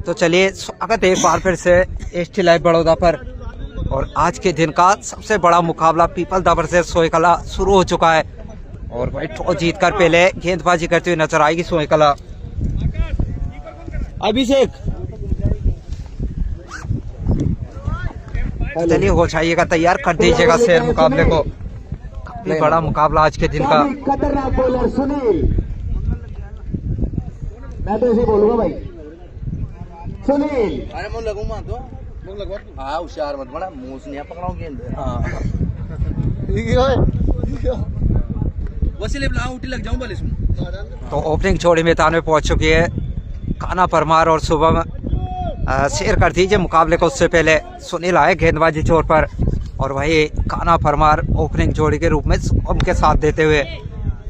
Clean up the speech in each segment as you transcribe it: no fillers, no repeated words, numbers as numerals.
तो चलिए स्वागत है एक बार फिर से एसटी लाइव बड़ौदा पर। और आज के दिन का सबसे बड़ा मुकाबला पीपलदा वर्सेस सोईकला शुरू हो चुका है। और भाई टॉस जीतकर पहले गेंदबाजी करते हुए नजर आएगी सोईकला। अभिषेक चलिए हो जाइएगा, तैयार कर दीजिएगा शेयर मुकाबले को। काफी बड़ा मुकाबला आज के दिन का। खतरनाक बॉलर सुनील, मैं तो ऐसे बोलूंगा भाई सुनील। अरे मुंह लगूंगा तो मुंह लगवा। हाँ होशियार मत बना, मुंह से नहीं पकड़ाऊं गेंद। वसीले बुला उठी लग जाऊं बल इसमें। तो ओपनिंग जोड़ी मैदान में पहुंच चुकी है कान्हा परमार और शुभम। शेयर कर दीजिए मुकाबले को। उससे पहले सुनील आए गेंदबाजी छोर पर और वही कान्हा परमार ओपनिंग जोड़ी के रूप में शुभम के साथ देते हुए।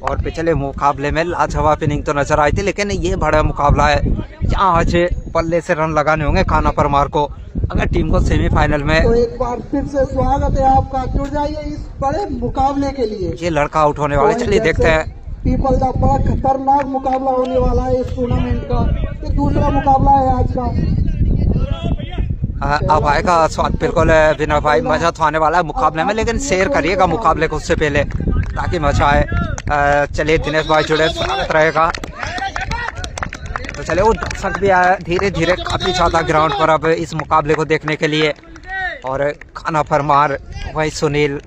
और पिछले मुकाबले में लाजवाब इनिंग तो नजर आई थी, लेकिन ये बड़ा मुकाबला है। यहाँ आज पल्ले से रन लगाने होंगे कान्हा परमार को अगर टीम को सेमीफाइनल में। तो एक बार फिर से स्वागत है आपका, जुड़ जाइए इस बड़े मुकाबले के लिए। ये लड़का आउट होने वाले, चलिए देखते हैं। पीपलदा बड़ा खतरनाक मुकाबला होने वाला है इस टूर्नामेंट का। ये दूसरा मुकाबला है आज का। अब आएगा स्वाद बिल्कुल विनय भाई, मजा तो आने वाला है मुकाबले में, लेकिन शेयर करिएगा मुकाबले को उससे पहले ताकि मजा आए। चलिए दिनेश भाई जुड़े, स्वागत रहेगा। तो चले वो दर्शक भी आए धीरे धीरे काफी ज्यादा ग्राउंड पर अब इस मुकाबले को देखने के लिए। और कान्हा परमार वही सुनील,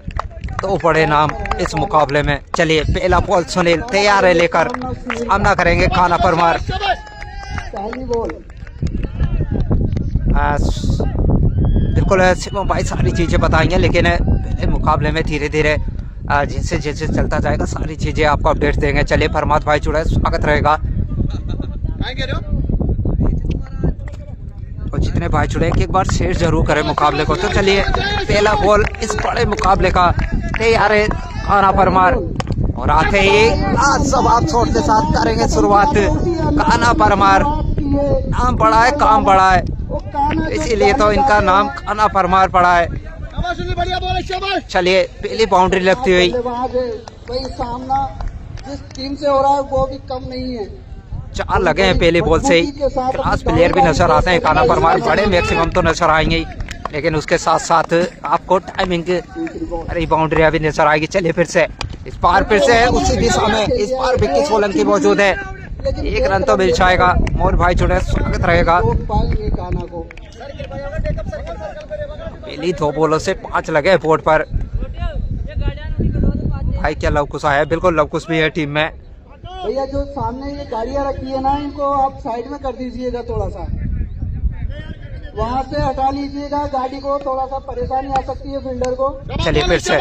दो बड़े नाम इस मुकाबले में। चलिए पहला बॉल सुनील तैयार है लेकर, सामना करेंगे कान्हा परमार। पहली बॉल बिल्कुल शिवम भाई सारी चीजें बताएंगे, लेकिन पहले मुकाबले में धीरे धीरे जैसे जैसे चलता जाएगा सारी चीजें आपको अपडेट देंगे। चलिए फरमाद भाई जुड़े, स्वागत रहेगा। और जितने भाई जुड़े एक बार शेयर जरूर करें मुकाबले को। तो चलिए पहला बॉल इस बड़े मुकाबले का तैयार है कान्हा परमार। और आते ही आज सब आप छोड़ के साथ करेंगे शुरुआत। कान्हा परमार नाम बड़ा है, काम बड़ा है, इसीलिए तो इनका नाम कान्हा परमार पड़ा है। चलिए पहली बाउंड्री लगती हुई। भाई सामना जिस टीम से हो रहा है वो भी कम नहीं है। 4 लगे हैं पहले बॉल से ही। क्लास प्लेयर भी नजर आते हैं कान्हा परमार, बड़े मैक्सिमम तो नजर आएंगे ही, लेकिन उसके साथ साथ आपको टाइमिंग अरे बाउंड्री अभी नजर आएगी। चलिए फिर से इस पार फिर से उसी दिशा में इस पार 21 सोलंकी मौजूद है, एक रन तो मिल जाएगा। मोर भाई जुड़े, स्वागत रहेगा। पहली 2 बॉलों से 5 लगे बोर्ड पर। भाई क्या लवकुश आया है, बिल्कुल लवकुश भी है टीम में। भैया जो सामने ये गाड़ियां रखी है ना, इनको आप साइड में कर दीजिएगा, थोड़ा सा वहां से हटा लीजिएगा गाड़ी को, थोड़ा सा परेशानी आ सकती है फील्डर को। चलिए फिर से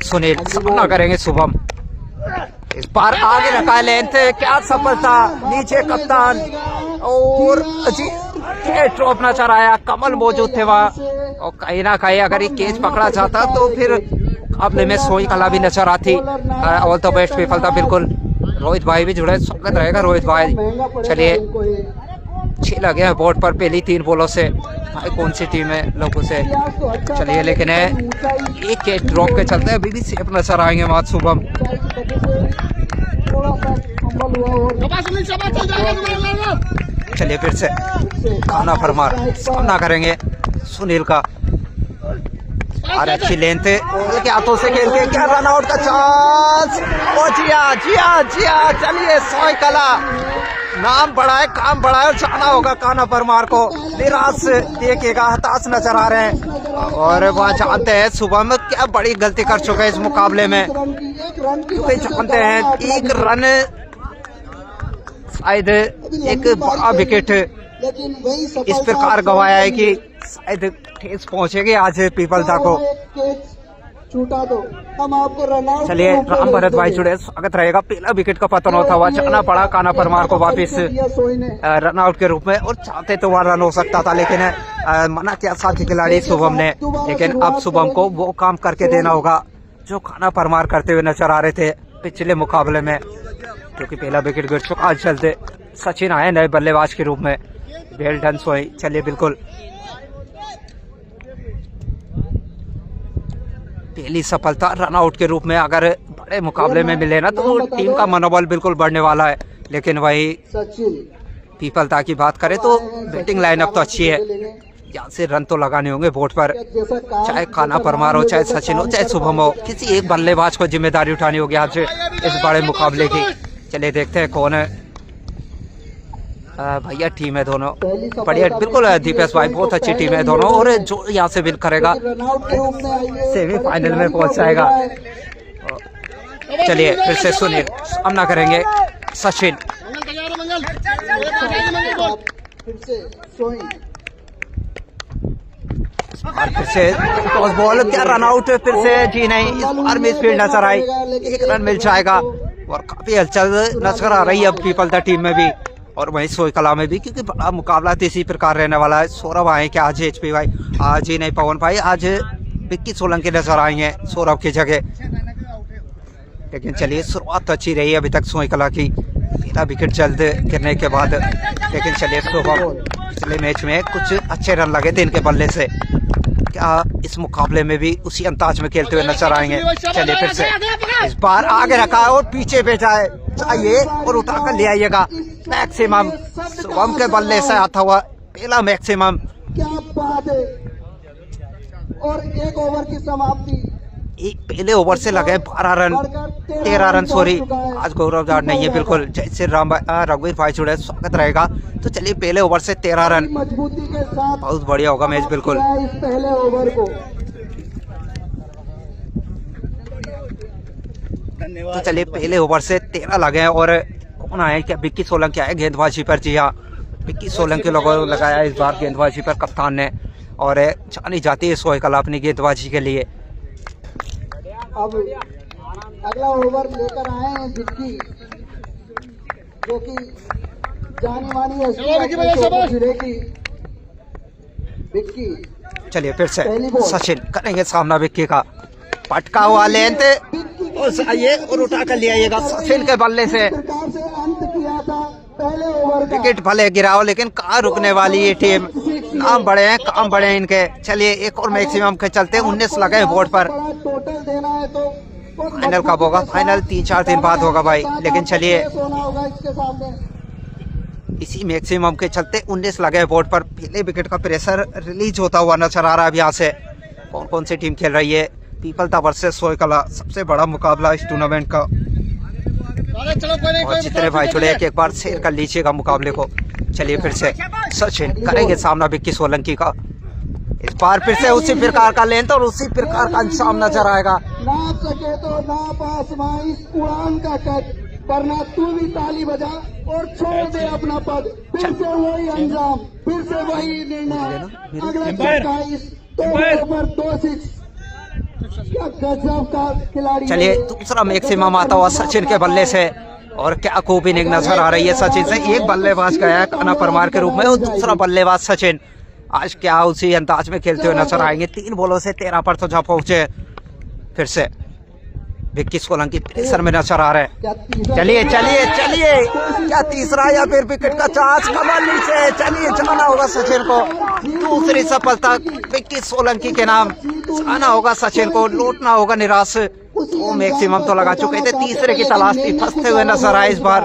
सुनील, सामना करेंगे शुभम। इस बार आगे रखा है लेंथ, क्या सफलता, नीचे कप्तान और ड्रॉप नजर आया। कमल मौजूद थे वहाँ, और कहीं ना कहीं अगर ये कैच पकड़ा जाता तो फिर मुकाबले में सोईकला भी नजर आती। All the best Pipalda. बिल्कुल रोहित भाई भी जुड़े, स्वागत रहेगा रोहित भाई। चलिए 6 लगे हैं बोर्ड पर पहली 3 बॉलों से। भाई कौन सी टीम है लोगों से। चलिए लेकिन एक कैच ड्रॉप के चलते अभी भी सेफ नजर आएंगे वहाँ शुभम। चलिए फिर से कान्हा परमार सामना करेंगे सुनील का। और अच्छी लेंथ के हाथों से खेल के क्या रन आउट का चांस। ओ जिया चलिए सोईकला नाम बड़ा है, काम बड़ा है, जाना होगा कान्हा परमार को। निराश देखिएगा, हताश नजर आ रहे हैं। और वहाँ जानते हैं शुभम क्या बड़ी गलती कर चुके हैं इस मुकाबले में, क्योंकि जानते हैं एक रन शायद एक बड़ा विकेट इस प्रकार गवाया है कि शायद ठेस पहुंचेगी आज पीपलदा को। छूटा दो, हम आपको रन आउट। चलिए राम भरत भाई जुड़े, स्वागत रहेगा। पहला विकेट का पतन होता हुआ जाना पड़ा कान्हा परमार को वापिस रन आउट के रूप में। और चाहते तो वहाँ रन हो सकता था, लेकिन मना किया साथी खिलाड़ी शुभम ने। लेकिन अब शुभम को वो काम करके देना होगा जो कान्हा परमार करते हुए नजर आ रहे थे पिछले मुकाबले में, क्योंकि पहला विकेट गिर चुका। आज चलते सचिन आए नए बल्लेबाज के रूप में। वेल डन सोई। चलिए बिल्कुल पहली सफलता रन आउट के रूप में। अगर बड़े मुकाबले में मिले ना तो टीम का मनोबल बिल्कुल बढ़ने वाला है। लेकिन वही सचिन पीपलता की बात करें तो बैटिंग लाइनअप तो अच्छी है, यहाँ से रन तो लगाने होंगे बोर्ड पर, चाहे कान्हा परमार हो, चाहे सचिन हो, चाहे शुभम हो, किसी एक बल्लेबाज को जिम्मेदारी उठानी होगी आज इस बड़े मुकाबले की। चलिए देखते हैं कौन है। भैया टीम है दोनों बढ़िया, बिल्कुल दीपेश भाई बहुत अच्छी टीम है दोनों, और जो यहाँ से विन करेगा सेमीफाइनल में पहुंच जाएगा। चलिए फिर से सुनील सामना करेंगे सचिन, फिर से सोइन, और फिर से टॉस बॉल, क्या रन आउट फिर से जी नहीं, इस बार मिस फील्ड नजर आई, एक रन मिल जाएगा। और काफी हलचल नजर आ रही है अब पीपलता टीम में भी और वहीं सोई कला में भी, क्योंकि बड़ा मुकाबला तो इसी प्रकार रहने वाला है। सौरभ आए क्या आज HP भाई, आज ही नहीं पवन भाई, आज विक्की सोलंकी नजर आए हैं सौरभ की जगह। लेकिन चलिए शुरुआत तो अच्छी रही है अभी तक सोई कला की, पहला विकेट जल्द गिरने के बाद। लेकिन चलिए शुभम पिछले मैच में कुछ अच्छे रन लगे थे इनके बल्ले से, क्या इस मुकाबले में भी उसी अंदाज में खेलते हुए नजर आएंगे। चलिए फिर से इस बार आगे रखा है और पीछे भेजा है, चाहिए और उठा कर ले आइएगा मैक्सिमम, शुभम के बल्ले से आता हुआ पहला मैक्सिमम। क्या बात है, और एक ओवर की समाप्ति, एक पहले ओवर से लगे 12 रन 13 रन सॉरी, आज गौरव जाट नहीं है बिल्कुल, जय श्री राम रघुवीर भाई जुड़े, स्वागत रहेगा। तो चलिए पहले ओवर से 13 रन, मजबूती के साथ बहुत बढ़िया होगा मैच बिल्कुल। इस पहले ओवर को तो चलिए पहले ओवर से 13 लगे हैं, और कौन आए, क्या विक्की सोलंकी आए गेंदबाजी पर। जी हाँ, विक्की सोलंकी लोगों ने लगाया इस बार गेंदबाजी पर कप्तान ने, और जानी जाती है सोई कला अपनी गेंदबाजी के लिए। अब अगला ओवर लेकर आए हैं विक्की, जो कि जानी मानी है की विक्की। चलिए फिर से सचिन करेंगे सामना विक्की का, पटका हुआ लेंथ आइए और उठा कर ले आइएगा सचिन के बल्ले से, प्रकार से अंत किया था पहले ओवर का। विकेट भले गिराओ लेकिन कहाँ रुकने वाली ये टीम, नाम बड़े हैं काम बड़े हैं इनके। चलिए एक और मैक्सिमम के चलते 19 लगे बोर्ड पर, टोटल देना है तो फाइनल कब होगा, फाइनल 3-4 दिन बाद होगा भाई। लेकिन चलिए सोना होगा इसके सामने, इसी मैक्सिमम के चलते 19 लगे बोर्ड पर, पहले विकेट का प्रेशर रिलीज होता हुआ नजर आ रहा है अब यहाँ से। कौन कौन सी टीम खेल रही है, पीपलता वर्सेस सोई कला, सबसे बड़ा मुकाबला इस टूर्नामेंट का। और जितने भाई जुड़े एक बार शेयर कर लीजिएगा मुकाबले को। चलिए फिर से सचिन करेंगे सामना विक्की सोलंकी का, इस बार फिर से उसी प्रकार का लेंथ और उसी प्रकार का अंजाम नजर आएगा। ना सके तो ना पास इस उड़ान का कद, वरना तू भी ताली बजा और छोड़ दे अपना पद, फिर से वही अंजाम, फिर से वही निर्णय, अगला 27 तो ओवर 2 6। क्या गजब का खिलाड़ी। चलिए दूसरा मैक्सिमम आता हुआ सचिन के बल्ले से, और क्या खूब इनिंग नजर आ रही है सचिन से। एक बल्लेबाज गया है कान्हा परमार के रूप में और दूसरा बल्लेबाज सचिन, आज क्या उसी अंदाज में खेलते हुए नजर आएंगे। 3 बॉलों से 13 पर तो जा पहुंचे। फिर से विक्की सोलंकी प्रेशर में नजर आ रहे हैं। चलिए चलिए चलिए, क्या तीसरा या फिर विकेट का चांस, कमर नीचे, चलिए जाना होगा सचिन को, दूसरी सफलता विक्की सोलंकी के नाम, जाना होगा सचिन को, लौटना होगा निराश। वो मैक्सिमम तो लगा चुके थे, तीसरे की तलाश थी, फंसते हुए नजर आए इस बार।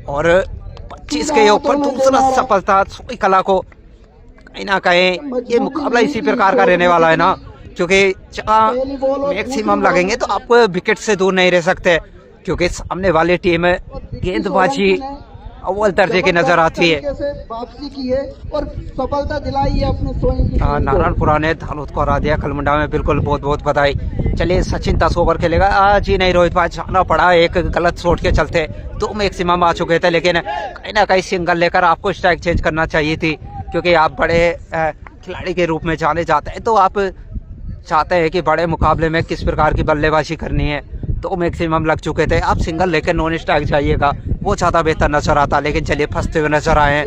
और 25 के ऊपर दूसरा सफलता सोई कला को, कहीं ना कहीं ये मुकाबला इसी प्रकार का रहने वाला है ना, क्योंकि जहाँ मैक्सिमम लगेंगे तो आप विकेट से दूर नहीं रह सकते, क्योंकि सामने वाली टीम गेंदबाजी अव्वल दर्जे की नजर आती है। वापसी की है और सफलता दिलाई है अपने सोइन की। नारायणपुरा ने धालुत को हरा दिया कलमुंडा में, बिल्कुल बहुत बहुत बधाई। चलिए सचिन 10 ओवर खेलेगा आज ही नहीं, रोहित भाई जाना पड़ा एक गलत शॉट के चलते, 2 मैक्सिमम आ चुके थे, लेकिन कहीं ना कहीं सिंगल लेकर आपको स्ट्राइक चेंज करना चाहिए थी, क्योंकि आप बड़े खिलाड़ी के रूप में जाने जाते हैं, तो आप चाहते हैं कि बड़े मुकाबले में किस प्रकार की बल्लेबाजी करनी है। 2 मैक्सिमम लग चुके थे, आप सिंगल लेकर नॉन स्ट्राइक जाइएगा, वो ज्यादा बेहतर नजर आता। लेकिन चलिए फंसते हुए नजर आए हैं,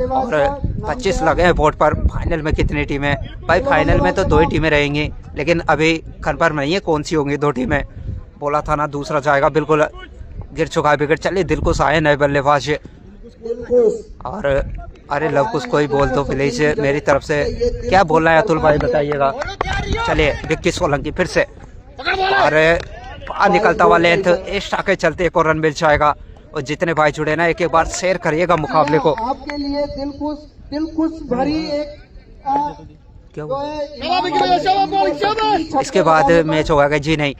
और 25 लगे हैं बोर्ड पर। फाइनल में कितनी टीमें भाई, फाइनल में तो 2 ही टीमें रहेंगी, लेकिन अभी कंफर्म नहीं है कौन सी होंगी 2 टीमें। बोला था ना दूसरा जाएगा, बिल्कुल गिर चुका है विकेट। चलिए दिलकुश आए नए बल्लेबाज, और अरे लवकुश कोई बोल दो प्लीज मेरी तरफ से, क्या बोलना है अतुल भाई बताइएगा। चलिए विक्की सोलंकी फिर से और बाहर निकलता हुआ लेंथ एक्स्ट्रा के चलते एक और रन मिल जाएगा। और जितने भाई जुड़े ना एक बार शेयर करिएगा मुकाबले को। आपके लिए दिल खुश भरी एक क्या हुआ? इसके बाद मैच होगा जी नहीं।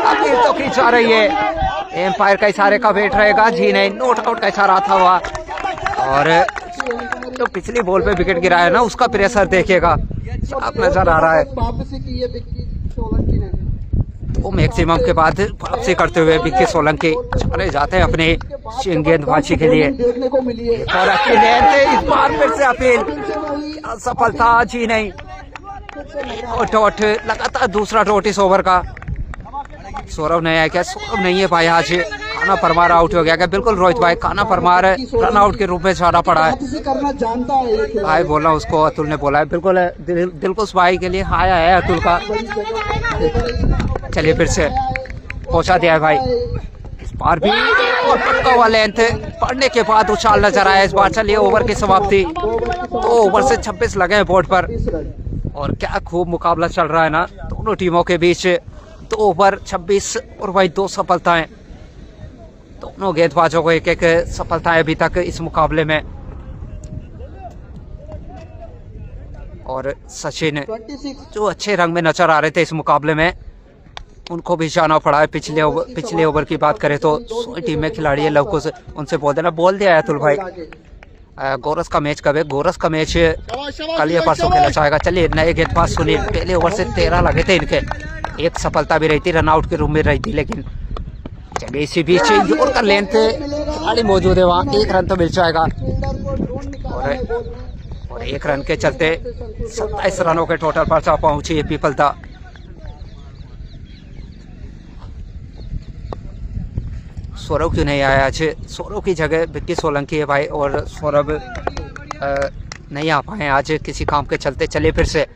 अपील तो खींच आ रही है, एम्पायर का इशारे का वेट रहेगा जी नहीं, नोट आउट का इशारा था हुआ। और जो पिछली बॉल पे विकेट गिराया ना उसका प्रेशर देखिएगा साफ नजर आ रहा है। वापसी की ये विक्की सोलंकी ने वो मैक्सिमम के बाद वापसी करते हुए विक्की सोलंकी चले जाते हैं अपने गेंदबाजी के लिए। देखने को मिली है और इस बार फिर से अपील सफलता जी नहीं। डॉट लगातार दूसरा डॉट इस ओवर का। सौरभ नहीं आया क्या? सौरभ नहीं है भाई आज। काना परमार आउट हो गया क्या? बिल्कुल रोहित भाई, काना परमार रन आउट के रूप में जाना पड़ा है करना जानता है ये खिलाड़ी। भाई। बोला उसको अतुल ने बोला है, बिल्कुल दिलकुश भाई के लिए आया है अतुल का। चलिए फिर से पहुंचा दिया है भाई। इस बार भी और पक्का हुआ लेंथ पड़ने के बाद उछाल नजर आया इस बार। चलिए ओवर की समाप्ति। 2 ओवर से 26 लगे हैं बोर्ड पर। और क्या खूब मुकाबला चल रहा है ना दोनों टीमों के बीच। 2 ओवर 26 और भाई 2 सफलताएं। दोनों गेंदबाजों को एक एक सफलताएं अभी तक इस मुकाबले में। और सचिन 26 जो अच्छे रंग में नजर आ रहे थे इस मुकाबले में, उनको भी जाना पड़ा है। पिछले ओवर की बात करें तो 100 टीम में खिलाड़ी है लवकुश, उनसे बोल देना। बोल दिया है अतुल भाई। गोरस का मैच कब है? गोरस का मैच कल या परसों खेला जाएगा। चलिए नए गेंदबाज सुनील, पहले ओवर से 13 लगे थे इनके, एक सफलता भी रही थी, रन आउट के रूप में रही थी। लेकिन चलिए इसी बीच जोर का लेंथ खिलाड़ी मौजूद है वहाँ, 1 रन तो मिल जाएगा। और 1 रन के चलते 27 रनों के टोटल पर पहुंची है पीपलता। सौरभ क्यों नहीं आया आज? सौरभ की जगह विक्की सोलंकी है भाई। और सौरभ नहीं आ पाए आज किसी काम के चलते। चलिए फिर से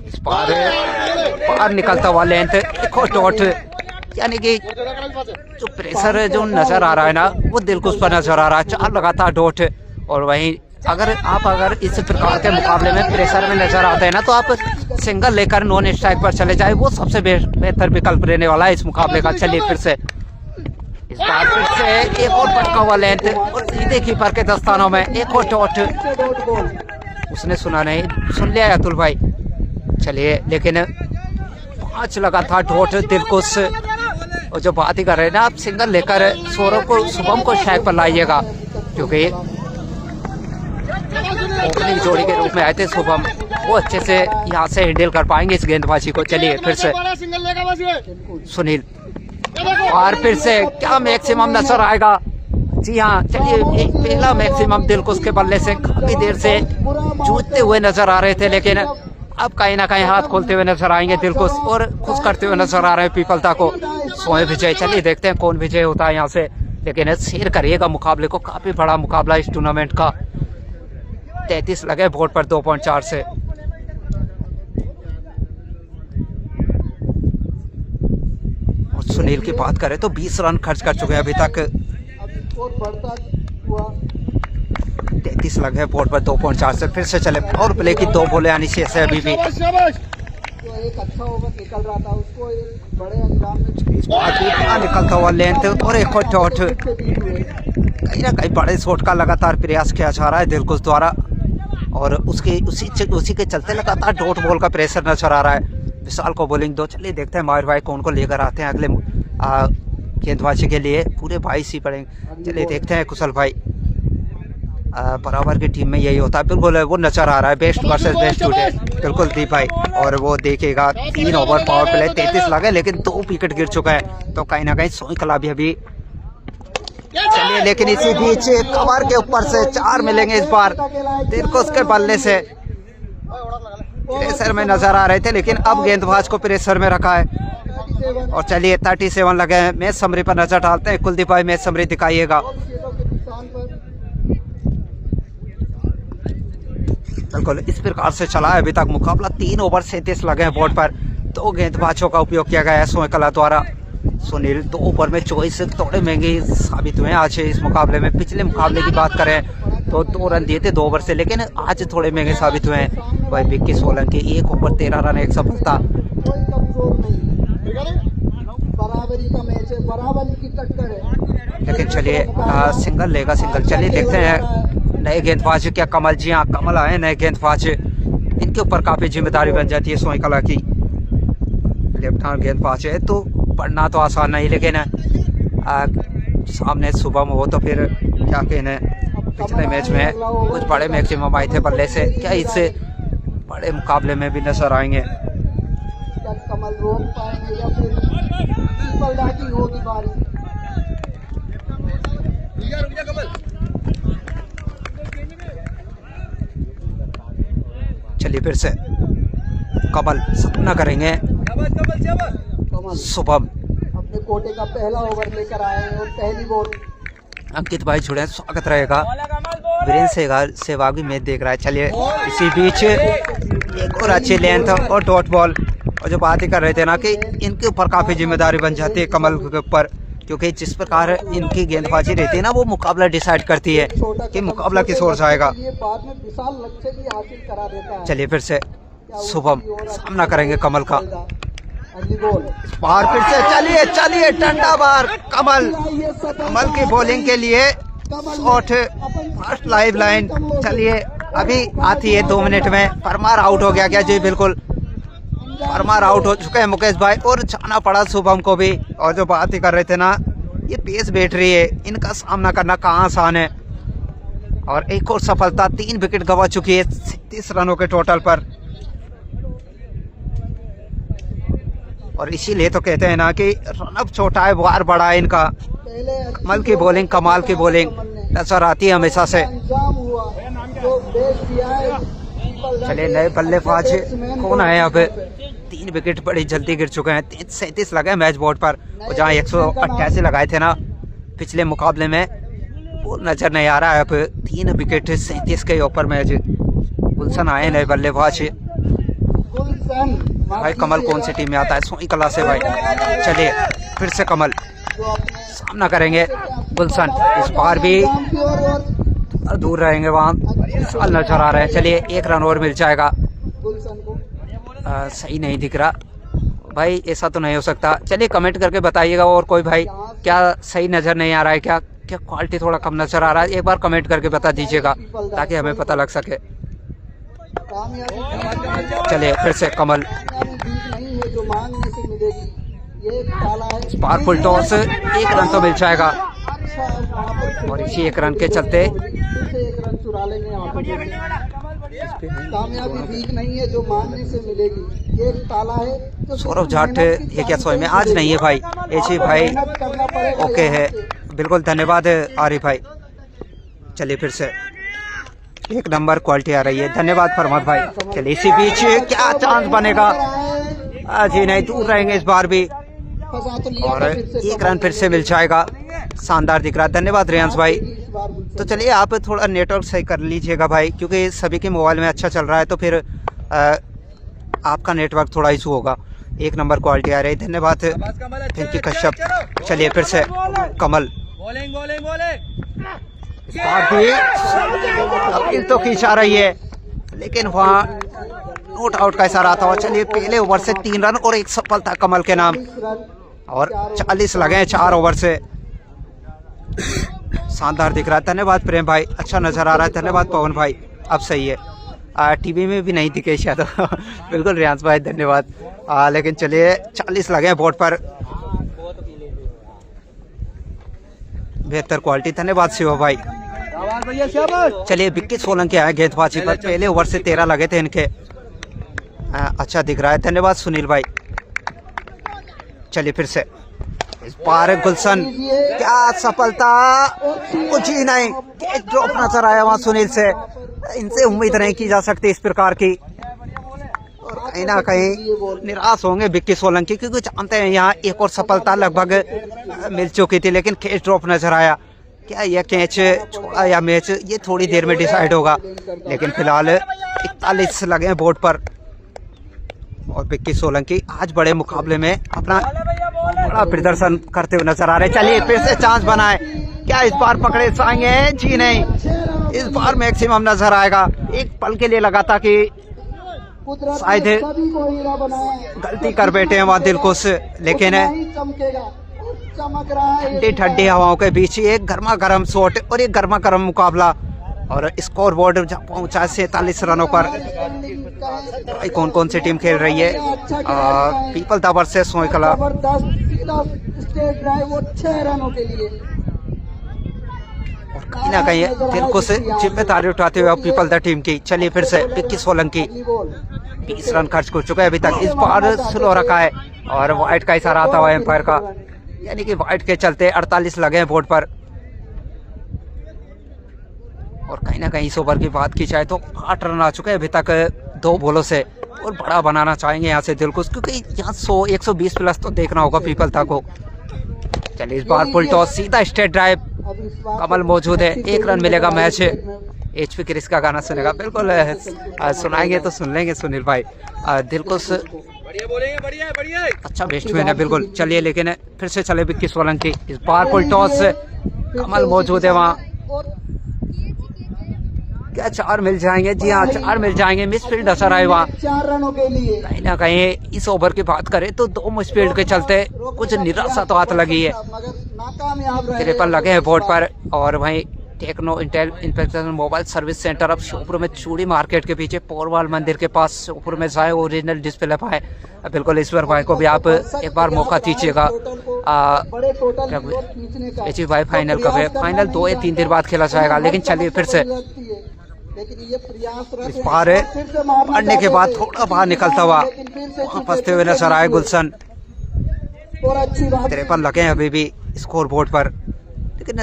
इस बार निकलता हुआ लेंथ, एक और डॉट। यानी कि जो प्रेशर जो नजर आ रहा है ना वो दिलकुश पर नजर आ रहा है। 4 लगातार डॉट। और वहीं अगर इस प्रकार के मुकाबले में प्रेशर में नजर आते हैं ना तो आप सिंगल लेकर नॉन स्ट्राइक पर चले जाए, वो सबसे बेहतर विकल्प रहने वाला है इस मुकाबले का। चलिए फिर से इस बार फिर से एक और पटका हुआ लेंथ और सीधे कीपर के दस्तानों में एक और डॉट। उसने सुना नहीं, सुन लिया अतुल भाई। चलिए लेकिन 5 लगातार डॉट दिलकुश। और जो बात ही कर रहे हैं ना आप, सिंगल लेकर सौरभ को, शुभम को स्ट्राइक पर लाइएगा, क्योंकि ओपनिंग जोड़ी के रूप में आए थे शुभम, वो अच्छे से यहाँ से हैंडल कर पाएंगे इस गेंदबाजी को। चलिए फिर से सुनील, और फिर से क्या मैक्सिमम नजर आएगा? जी हाँ, चलिए एक पहला मैक्सिमम दिलकुश के बल्ले से काफी देर से जूझते हुए नजर आ रहे थे, लेकिन अब कहीं ना कहीं हाथ खोलते हुए नजर आएंगे दिलकुश और खुश करते हुए नजर आ रहे हैं पीपलता को। स्वयं विजय। चलिए देखते हैं कौन विजय होता है यहाँ से, लेकिन शेयर करिएगा मुकाबले को। काफी बड़ा मुकाबला इस टूर्नामेंट का। 33 लगे बोर्ड पर 2.4 से। और सुनील की बात करें तो 20 रन खर्च कर चुके हैं अभी तक। 33 लगे हैं बोर्ड पर 2.4 से। फिर से चले और प्ले की 2 बॉलें आनी चाहिए अभी भी। एक अच्छा ओवर निकल रहा था, उसको बड़े अंदाज में इस बार भी निकलता हुआ लेंथ और एक और डॉट। कहीं ना कहीं बड़े शॉट का लगातार प्रयास किया जा रहा है दिलकुश द्वारा, और उसी के चलते लगातार डॉट बॉल का प्रेशर नजर आ रहा है। विशाल को बॉलिंग दो। चलिए देखते हैं माहिर भाई कौन को लेकर आते हैं अगले गेंदबाजी के लिए। पूरे 22 ही पड़ेंगे। चलिए देखते हैं कुशल भाई। बराबर की टीम में यही होता है, बिल्कुल वो नजर आ रहा है, बेस्ट वर्सेस बेस्ट टुडे, बिल्कुल दीप भाई। और वो देखिएगा 3 ओवर पावर प्ले 33 लगे, लेकिन 2 विकेट गिर चुका है, तो कहीं ना कहीं सोई कला भी अभी। चलिए लेकिन इसी बीच कवर के ऊपर से 4 मिलेंगे इस बार दिलकुश के बल्ले से। प्रेशर में नजर आ रहे थे, लेकिन अब गेंदबाज को प्रेशर में रखा है। और चलिए 37 लगे हैं। मैच समरी पर नजर डालते हैं। कुलदीप भाई मैच समरी दिखाइएगा। बिल्कुल इस प्रकार से चला है अभी तक मुकाबला। 3 ओवर 37 लगे हैं बोर्ड पर। 2 गेंदबाजों का उपयोग किया गया है सोए कला द्वारा। सुनील 2 ओवर में 24 थोड़े महंगे साबित हुए आज इस मुकाबले में। पिछले मुकाबले की बात करें तो 2 रन दिए थे 2 ओवर से, लेकिन आज थोड़े महंगे साबित हुए हैं। भाई विक्की सोलंकी 1 ओवर 13 रन, एक सफलता। कोई कमजोर नहीं, बराबरी का मैच है, बराबरी की टक्कर है। लेकिन चलिए सिंगल लेगा सिंगल। चलिए देखते हैं नए गेंदबाज क्या कमल। जी हाँ, कमल आए नए गेंदबाज, इनके ऊपर काफ़ी जिम्मेदारी बन जाती है सोई कला की। लेफ्ट हैंड गेंदबाज है तो पढ़ना तो आसान नहीं, लेकिन सामने शुभम हो तो फिर क्या कहने। पिछले मैच में कुछ बड़े मैक्सिमम आए थे बल्ले से, क्या इससे बड़े मुकाबले में भी नजर आएंगे। क्या कमल रोक पाएंगे या फिर पीपलदा की होगी बारी। चलिए फिर से कमल सामना करेंगे कमल शुभम। अपने कोटे का पहला ओवर लेकर आए हैं और पहली बॉल। अंकित भाई जुड़े, स्वागत रहेगा। वीरेंद्र सहवाग भी मैच देख रहा है। चलिए इसी बीच एक और अच्छी लेंथ और डॉट बॉल। और जो बात ही कर रहे थे ना कि इनके ऊपर काफ़ी जिम्मेदारी बन जाती है कमल के ऊपर, क्योंकि जिस प्रकार इनकी गेंदबाजी रहती है ना वो मुकाबला डिसाइड करती है कि मुकाबला किस ओर जाएगा। ये बाद में विशाल लक्ष्य भी हासिल करा देता है। चलिए फिर से शुभम सामना करेंगे कमल का। अगली बॉल बार फिर से चलिए चलिए डंडा बार कमल। कमल की बॉलिंग के लिए शॉट फर्स्ट लाइव लाइन। चलिए अभी आती है 2 मिनट में। परमार आउट हो गया क्या? जी बिल्कुल, परमार आउट हो चुके हैं मुकेश भाई, और जाना पड़ा शुभम को भी। और जो बात ही कर रहे थे ना, ये पेस बैठ रही है, इनका सामना करना कहाँ आसान है। और एक और सफलता, 3 विकेट गंवा चुकी है 37 रनों के टोटल पर। और इसीलिए तो कहते हैं ना कि रनअप छोटा है वार बड़ा है इनका। कमल की बॉलिंग, कमाल की बॉलिंग नजर आती है हमेशा से। चलिए नए बल्लेबाज कौन आए अब? 3 विकेट बड़ी जल्दी गिर चुके हैं। 37 लगे मैच बोर्ड पर, और जहाँ 188 लगाए थे ना पिछले मुकाबले में, वो नजर नहीं आ रहा है अब। 3 विकेट 37 के ऊपर मैच। गुलशन आए नए बल्लेबाज। भाई कमल कौन सी टीम में आता है? सोई कला से भाई। चलिए फिर से कमल सामना करेंगे गुलशन। इस बार भी दूर रहेंगे, वहाँ नजर आ रहे हैं। चलिए 1 रन और मिल जाएगा। सही नहीं दिख रहा भाई, ऐसा तो नहीं हो सकता। चलिए कमेंट करके बताइएगा, और कोई भाई क्या सही नज़र नहीं आ रहा है क्या? क्या क्वालिटी थोड़ा कम नजर आ रहा है? एक बार कमेंट करके बता दीजिएगा ताकि हमें पता लग सके। चलिए फिर से कमल। पावरफुल टॉस, 1 रन तो मिल जाएगा। और इसी 1 रन के चलते कामयाबी भीख नहीं है जो मांगने से मिलेगी, एक ताला है। सौरभ जाट ये क्या सोए में आज नहीं है भाई, ऐसे भाई ओके है, बिल्कुल धन्यवाद आरिफ भाई। चलिए फिर से 1 नंबर क्वालिटी आ रही है, धन्यवाद फरमाद भाई। चलिए इसी बीच क्या चांस बनेगा? जी नहीं, दूर रहेंगे इस बार भी। और 1 रन फिर से मिल जाएगा, शानदार दिख रहा है। धन्यवाद रियांश भाई। तो चलिए आप थोड़ा नेटवर्क सही कर लीजिएगा भाई, क्योंकि सभी के मोबाइल में अच्छा चल रहा है, तो फिर आपका नेटवर्क थोड़ा इशू होगा। 1 नंबर क्वालिटी आ रही है, धन्यवाद पिंकी कश्यप। चलिए फिर से कमल। इस बार भी अपील तो खींचा रही है, लेकिन वहाँ नोट आउट का इशारा था। चलिए पहले ओवर से 3 रन और 1 सफलता कमल के नाम, और 40 लगे हैं 4 ओवर से। शानदार दिख रहा है, धन्यवाद प्रेम भाई, अच्छा नजर आ रहा है। धन्यवाद पवन भाई, अब सही है। टीवी में भी नहीं दिखे शायद बिल्कुल रियांश भाई, धन्यवाद। लेकिन चलिए 40 लगे हैं बोर्ड पर, बेहतर क्वालिटी, धन्यवाद शिव भाई। चलिए विक्की सोलंकी आए गेंदबाजी पर, पहले ओवर से 13 लगे थे इनके। अच्छा दिख रहा है, धन्यवाद सुनील भाई। चलिए फिर से इस बार गुलशन, क्या सफलता, कुछ ही नहीं, कैच ड्रॉप नजर आया वहां सुनील से। इनसे उम्मीद नहीं की जा सकती इस प्रकार की, और कहीं ना कहीं निराश होंगे विक्की सोलंकी, क्योंकि जानते हैं यहाँ 1 और सफलता लगभग मिल चुकी थी, लेकिन कैच ड्रॉप नजर आया। क्या यह कैच छोड़ा या मैच, ये थोड़ी देर में डिसाइड होगा। लेकिन फिलहाल 41 लगे हैं बोर्ड पर, और विक्की सोलंकी आज बड़े मुकाबले में अपना बड़ा प्रदर्शन करते हुए नजर आ रहे हैं। चलिए फिर से चांस बनाए, क्या इस बार पकड़े जाएंगे? जी नहीं, इस बार मैक्सिमम नजर आएगा। एक पल के लिए लगा था कि कुदरत शायद ने सभी को हीरा बनाया है। गलती कर बैठे हैं वहाँ दिलकुश, लेकिन उतना ही चमकेगा और चमक रहा है। ठंडी ठंडी हवाओं के बीच एक गर्मा गर्म शॉट और एक गर्मा गर्म मुकाबला, और स्कोर बोर्ड पहुंचा 47 रनों पर। भाई कौन कौन सी टीम खेल रही है? पीपल दा वर्सेस सोयकला। जबरदस्त सीधा स्ट्रेट ड्राइव और 6 रनों के लिए। और कहीं ना कहीं दिलकुश जिम्मेदारी उठाते हुए पीपल दा टीम की। चलिए फिर से 21 सोलंकी 20 रन खर्च कर चुका है अभी तक। इस बार स्लो रखा है और वाइट का इशारा आता हुआ एम्पायर का, यानी कि वाइट के चलते 48 लगे हैं बोर्ड पर। और कहीं ना कहीं इस ओवर की बात की जाए तो 8 रन आ चुके हैं अभी तक 2 बॉलों से, और बड़ा बनाना चाहेंगे यहाँ से दिलकुश, क्योंकि यहाँ 100-120 प्लस तो देखना होगा पीपल था को। चलिए इस बार फुल टॉस सीधा स्ट्रेट ड्राइव, कमल मौजूद है, 1 रन मिलेगा मैच। HP क्रिस का गाना सुनेगा, बिल्कुल सुनाएंगे तो सुन लेंगे सुनील भाई। दिलकुश अच्छा बैट्समैन है बिल्कुल। चलिए लेकिन फिर से चले 21 सोलंकी, इस बार फुल टॉस, कमल मौजूद है वहाँ। क्या 4 मिल जाएंगे? जी हाँ 4 मिल जाएंगे। मिसफील्ड असर आए वहाँ 4 रनों के लिए। कहीं ना कहीं इस ओवर की बात करें तो 2 मिसफील्ड के चलते कुछ निराशा तो हाथ लगी है। मगर नाकामयाब रहे। 53 लगे हैं बोर्ड पर। और वहीं Tecno Intel inspection mobile service centre अब शोपुर में चूड़ी मार्केट के पीछे पोरवाल मंदिर के पास शोपुर में जाए, ओरिजिनल डिस्प्ले पाए। बिल्कुल ईश्वर भाई को भी आप एक बार मौका दीजिएगा। एच भाई फाइनल कब है? फाइनल 2 या 3 दिन बाद खेला जाएगा। लेकिन चलिए फिर से इस बार पढ़ने के बाद थोड़ा बाहर निकलता हुआ फंसते हुए नजर आए गुलशन। 53 लगे हैं अभी भी स्कोर बोर्ड पर। लेकिन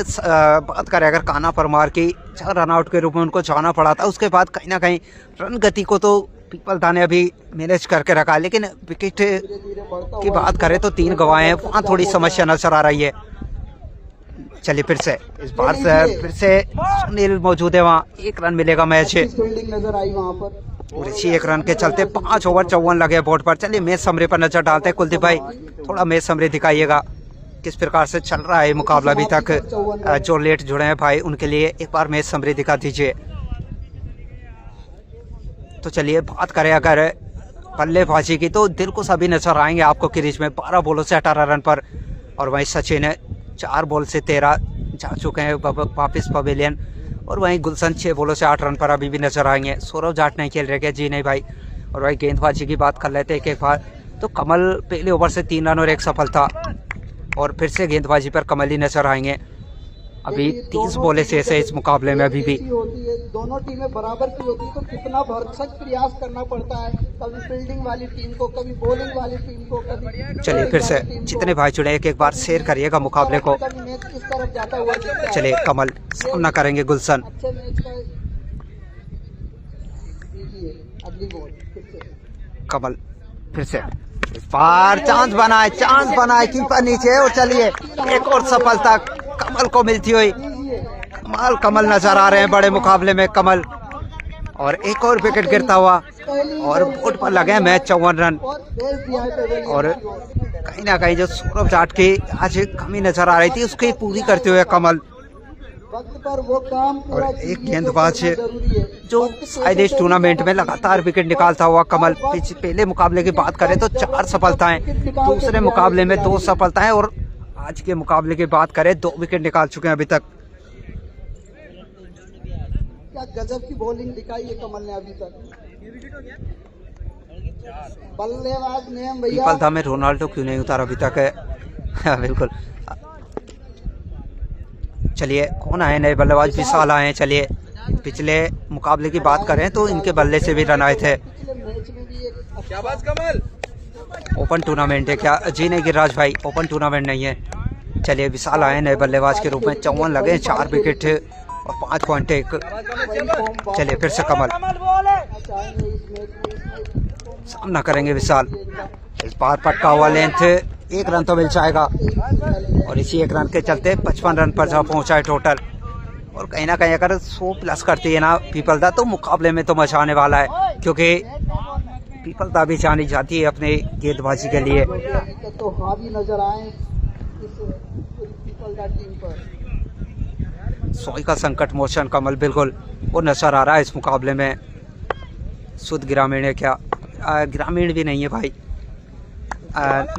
बात करें अगर काना परमार की 4 रन आउट के रूप में उनको जाना पड़ा था, उसके बाद कहीं ना कहीं रन गति को तो पीपल दा ने अभी मैनेज करके रखा, लेकिन विकेट की बात करें तो 3 गवाए हैं, वहाँ थोड़ी समस्या नजर आ रही है। चलिए फिर से इस बार से फिर से सुनील मौजूद है वहाँ, 1 रन मिलेगा मैच। नजर आई वहाँ पर और इसी 1 रन के चलते 5 ओवर 54 लगे बोर्ड पर। चलिए मैच समरी पर नजर डालते हैं। कुलदीप भाई थोड़ा मैच समरी दिखाइएगा, किस प्रकार से चल रहा है मुकाबला अभी तक। जो लेट जुड़े हैं भाई उनके लिए एक बार मैच समरी दिखा दीजिए। तो चलिए बात करें अगर बल्लेबाजी की तो दिलकुश अभी नजर आएंगे आपको क्रीज में 12 बॉलों से 18 रन पर। और वहीं सचिन 4 बॉल से 13 जा चुके हैं वापिस पवेलियन। और वहीं गुलशन 6 बॉलों से 8 रन पर अभी भी नजर आएंगे। सौरव जाट नहीं खेल रहे क्या? जी नहीं भाई। और वहीं गेंदबाजी की बात कर लेते हैं एक बार तो कमल पहले ओवर से 3 रन और 1 सफलता, और फिर से गेंदबाजी पर कमल ही नजर आएंगे। अभी 30 बॉलें शेष है इस मुकाबले में अभी भी। दोनों टीमें बराबर की होती है तो कितना भरसक प्रयास करना पड़ता है, कभी फील्डिंग वाली टीम को, कभी बॉलिंग वाली टीम को, कभी। चलिए फिर से जितने भाई जुड़े एक बार शेयर करिएगा मुकाबले को। मैच किस तरफ जाता हुआ दिखता है। चलिए कमल सामना करेंगे गुलशन। अच्छे मैच का अगली बॉल फिर से कमल फिर से इस बार चांस बनाए कीपर नीचे। और चलिए एक और सफलता कमल को मिलती हुई। कमल नजर आ रहे हैं बड़े मुकाबले में कमल। और एक और विकेट गिरता हुआ और बोर्ड पर लगे मैच 54 रन। और कहीं ना कहीं जो सौरभ जाट की आज कमी नजर आ रही थी उसकी पूरी करते हुए कमल। वक्त पर वो काम पूरा और एक गेंदबाज जो शायद इस टूर्नामेंट में लगातार विकेट निकालता हुआ कमल। पहले मुकाबले की बात करें तो 4 सफलताएं, दूसरे मुकाबले में 2 सफलताएं, और आज के मुकाबले की बात करें 2 विकेट निकाल चुके हैं अभी तक। क्या गजब की बॉलिंग दिखाई है कमल ने अभी तक। बल्लेबाज ने भैया पीपल दा में रोनाल्डो क्यों नहीं उतारा अभी तक है? बिल्कुल। चलिए कौन आए नए बल्लेबाज? विशाल आए हैं। चलिए पिछले मुकाबले की बात करें तो इनके बल्ले से भी रन आए थे। ओपन टूर्नामेंट है क्या? जी नहीं गिरिराज भाई, ओपन टूर्नामेंट नहीं है। चलिए विशाल आए नए बल्लेबाज के रूप में। 54 लगे, 4 विकेट और 5 पॉइंट। चलिए फिर से कमल सामना करेंगे विशाल। इस बार पटका हुआ लेंथ, 1 रन तो मिल जाएगा। और इसी 1 रन के चलते 55 रन पर जहाँ पहुंचा है टोटल। और कहीं ना कहीं अगर 100 प्लस करती है ना पीपल दा तो मुकाबले में तो मजा आने वाला है, क्योंकि पीपल दा भी जानी जाती है अपने गेंदबाजी के लिए। तो हावी नजर आए इस पीपल दा टीम पर। सोई का संकट मोशन कमल बिल्कुल वो नजर आ रहा है इस मुकाबले में। शुद्ध ग्रामीण है क्या? ग्रामीण भी नहीं है भाई,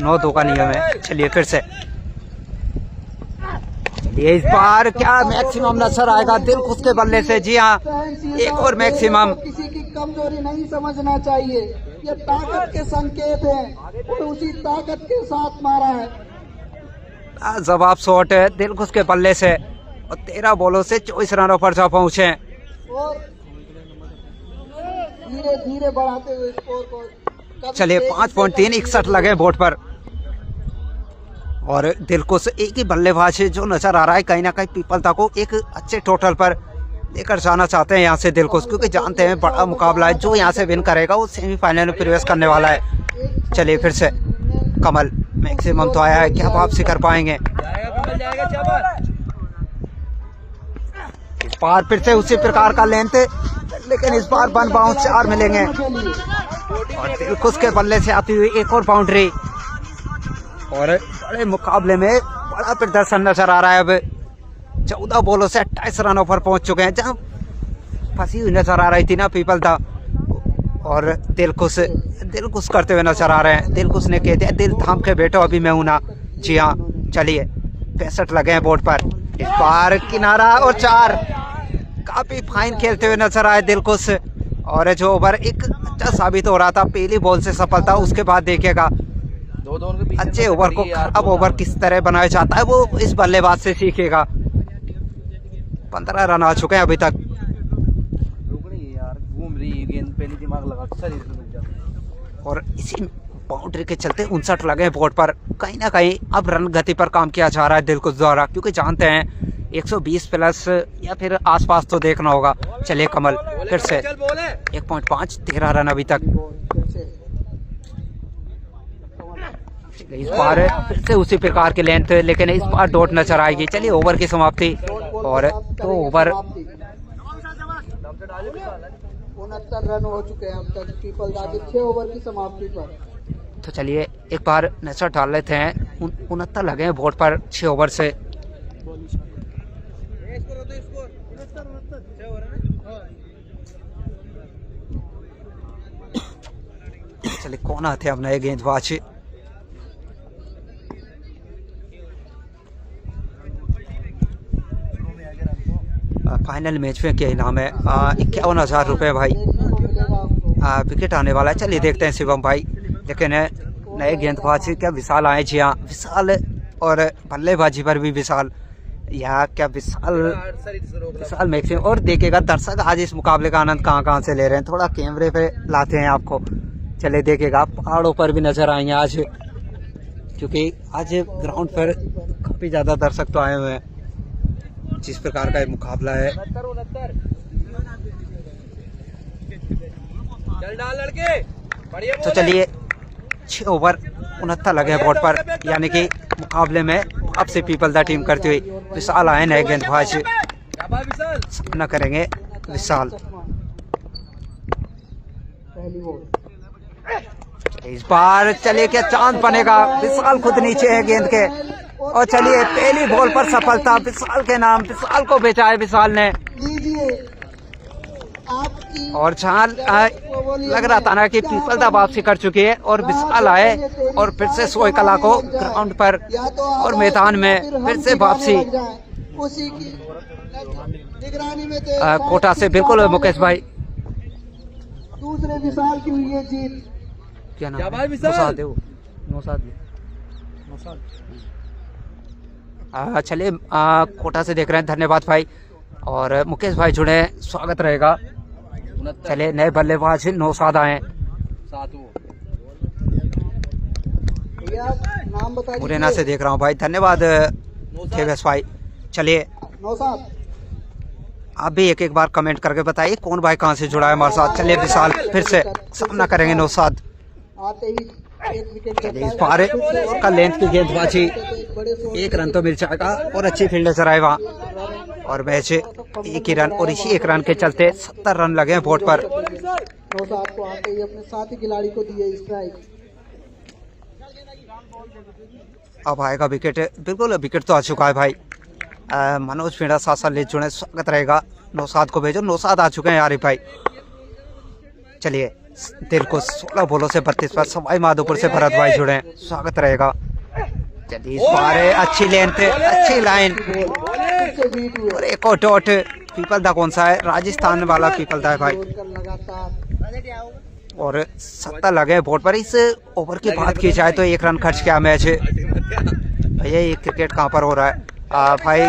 9-2 का नियम है। चलिए फिर से, ये इस बार क्या मैक्सिमम नजर आएगा दिलखुश के बल्ले से। जी हाँ, एक और मैक्सिमम। किसी की कमजोरी नहीं समझना चाहिए, ये ताकत के संकेत हैं और उसी ताकत के साथ मारा है। जवाब शॉट है दिलखुश के बल्ले से और 13 बॉलों से 24 रनों पर जा पहुंचे। और धीरे धीरे बढ़ाते हुए स्कोर को। चलिए 5.3 61 लगे बोर्ड पर और दिलखुश एक ही बल्लेबाज है जो नजर आ रहा है कहीं ना कहीं पीपलता को एक अच्छे टोटल पर लेकर जाना चाहते हैं यहाँ से दिलखुश, क्योंकि जानते हैं बड़ा मुकाबला है, जो यहाँ से विन करेगा वो सेमीफाइनल में प्रवेश करने वाला है। चलिए फिर से कमल, मैक्सिमम तो आया है, क्या वापसी कर पाएंगे? इस बार फिर से उसी प्रकार का लेंथ, लेकिन इस बार 1 बाउंस 4 मिलेंगे और दिलखुश के बल्ले से आती हुई एक और बाउंड्री और बड़े मुकाबले में बड़ा प्रदर्शन नजर आ रहा है। अब 14 बॉलों से 28 रनों पर पहुंच चुके हैं, जहां फंसी हुई नजर आ रही थी ना पीपलता, और दिलखुश करते हुए नजर आ रहे हैं। दिलखुश ने कह दिया दिल थाम के बैठो, अभी मैं हूं ना। जी हाँ, चलिए 65 लगे हैं बोर्ड पर। इस बार किनारा और 4, काफी फाइन खेलते हुए नजर आए दिलखुश, और जो ओवर एक अच्छा साबित हो रहा था, पहली बॉल से सफलता, उसके बाद देखिएगा अच्छे ओवर को खराब ओवर किस तरह बनाया जाता है, वो इस बल्लेबाज से सीखेगा। 15 रन आ चुके हैं अभी तक। घूम रही गेंद, पहली दिमाग लगा और इसी बाउंड्री के चलते 59 लगे बोर्ड पर। कहीं ना कहीं अब रन गति पर काम किया जा रहा है दिलखुश द्वारा, क्योंकि जानते हैं 120 प्लस या फिर आसपास तो देखना होगा। चलिए कमल फिर से 1.5 13 रन अभी तक। इस बार फिर से उसी प्रकार की लेंथ, लेकिन इस बार डॉट नजर आएगी। चलिए ओवर की समाप्ति और 2 ओवर 69 रन हो चुके हैं अब तक पीपलदा के 6 ओवर की समाप्ति पर। तो चलिए एक बार नजर डाल लेते हैं। 69 लगे हैं बोर्ड पर 6 ओवर से। चलिए कौन आते हैं अब नए गेंदबाज? फाइनल मैच में क्या इनाम है? 51,000 रुपये भाई। विकेट आने वाला है, चलिए देखते हैं शिवम भाई। लेकिन नए गेंदबाज क्या विशाल आए? जी हाँ, विशाल, और बल्लेबाजी पर भी विशाल, या क्या विशाल मैक्सिमम। और देखिएगा दर्शक आज इस मुकाबले का आनंद कहाँ से ले रहे हैं, थोड़ा कैमरे पे लाते हैं आपको। चले देखिएगा पहाड़ों पर भी नजर आएंगे आज, क्योंकि आज ग्राउंड पर काफी ज्यादा दर्शक तो आए हुए हैं। जिस प्रकार का ये मुकाबला है, तो चलिए 6 ओवर 69 लगे बोर्ड पर, यानी कि मुकाबले में आपसे पीपलदा टीम करती हुई विशाल आए नए गेंदबाज, सामना करेंगे विशाल। इस बार चलिए क्या चांद बनेगा? विशाल खुद नीचे है गेंद के, और चलिए पहली बॉल पर सफलता विशाल के नाम। विशाल को बेचा है विशाल ने, और जहाँ लग रहा था ना कि पीपलदा वापसी कर चुकी है, और विशाल आए और फिर से सोई कला को ग्राउंड पर और मैदान में फिर से वापसी। कोटा से बिल्कुल मुकेश भाई। दूसरे विशाल की हुई है जीत। क्या नाम? चलिए कोटा से देख रहे हैं, धन्यवाद भाई। और मुकेश भाई जुड़े, स्वागत रहेगा। चलिए नए बल्लेबाज नौशाद आए, मुरैना से देख रहा हूँ भाई, धन्यवाद देवेश भाई। चलिए आप भी एक बार कमेंट करके बताइए कौन भाई कहाँ से जुड़ा है हमारे साथ। चलिए विशाल फिर से सामना करेंगे नौशाद। इस बार का लेंथ की गेंदबाजी, 1 रन तो मिल जाएगा, और अच्छी फील्ड नजर आए वहाँ, और मैच 1 ही रन, और इसी 1 रन के चलते 70 रन लगे हैं बोर्ड पर। को आते ही अपने साथी खिलाड़ी को दिए स्ट्राइक। अब आएगा विकेट, बिल्कुल विकेट तो आ चुका है भाई। मनोज पीड़ा साथ ले जुड़े, स्वागत रहेगा। नौशाद को भेजो, नौशाद आ चुके हैं यार भाई। चलिए दिल को 16 बॉलों से 32 पर सवाई माधोपुर से भरत भाई जुड़े, स्वागत रहेगा। चलिए इस बार अच्छी लेंथ, अच्छी लाइन और एक और डॉट। पीपलदा कौन सा है? राजस्थान वाला पीपलदा है भाई। और 70 लगे बोर्ड पर। इस ओवर की बात की जाए तो 1 रन खर्च किया मैच। भैया ये क्रिकेट कहाँ पर हो रहा है? भाई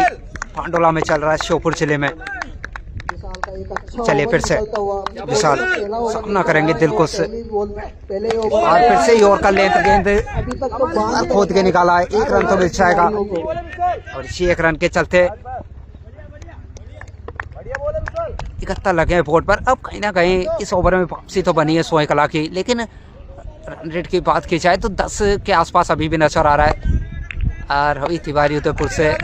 पांडोला में चल रहा है, श्योपुर जिले में। चलिए फिर से विशाल सामना करेंगे दिलकुश और फिर से यॉर्कर लेंथ गेंद खोद के निकाला है। 1 रन तो मिल जाएगा और इसी 1 रन के चलते 71 लगे हैं बोर्ड पर। अब कहीं ना कहीं इस ओवर में वापसी तो बनी है सोए कला की, लेकिन रन रेट की बात की जाए तो 10 के आसपास अभी भी नजर आ रहा है। और रवि तिवारी उदयपुर से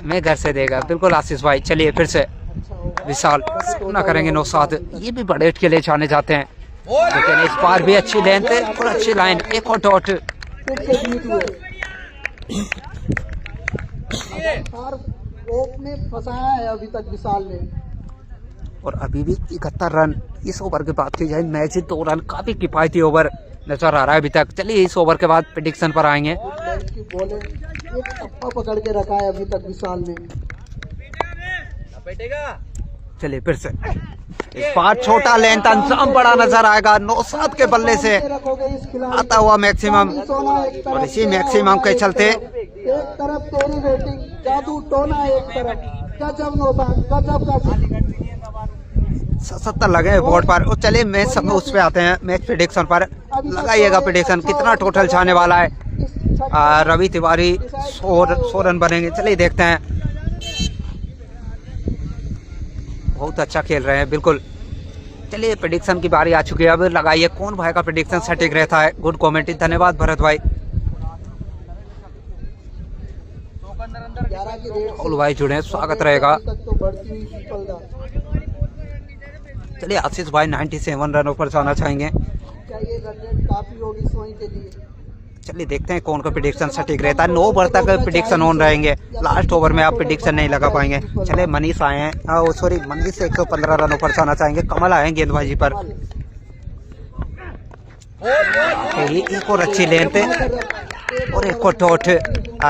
मैं घर से देगा बिल्कुल आशीष भाई। चलिए फिर से विशाल ना करेंगे 9-7। ये भी बड़े हिट के लिए जाने जाते हैं, लेकिन इस बार भी अच्छी लेंथ और अच्छी लाइन। एक और डॉट। ने फंसाया है अभी तक विशाल ने। और अभी भी 71 रन इस ओवर की बात की जाए। मैच 2 रन काफी किफायती ओवर नजर आ रहा है अभी तक। चलिए इस ओवर के बाद प्रेडिक्शन पर आएंगे। एक टप्पा पकड़ के रखा है अभी तक विशाल ने। चलिए फिर से इस बार छोटा लेंथ अंजाम बड़ा नजर आएगा। 9-7 के बल्ले से आता हुआ मैक्सिमम और इसी मैक्सिमम के चलते एक तरफ तेरी बैटिंग जादू टोना, एक तरफ गजब गजब का 70 लगे हैं बोर्ड पर। और चलिए मैच सब उस पे आते हैं, मैच प्रेडिक्शन पर लगाइएगा प्रेडिक्शन कितना टोटल जाने वाला है। रवि तिवारी 100 रन बनेंगे। चलिए देखते हैं। बहुत अच्छा खेल रहे हैं बिल्कुल। चलिए प्रेडिक्शन की बारी आ चुकी है, अब लगाइए कौन भाई का प्रेडिक्शन सटीक रहता है। गुड कमेंट, धन्यवाद भरत भाई। राहुल भाई जुड़े, स्वागत रहेगा। चलिए आशीष भाई 97 रनों पर जाना चाहेंगे। चलिए देखते हैं कौन का प्रेडिक्शन सटीक रहता है। 9 ओवर तक प्रेडिक्शन ऑन रहेंगे, लास्ट ओवर में आप प्रेडिक्शन नहीं लगा पाएंगे। चलिए मनीष आए हैं, सॉरी मनीष 115 रनों पर जाना चाहेंगे। कमल आए गेंदबाजी पर। एक और अच्छी लेंथ और एक और डॉट।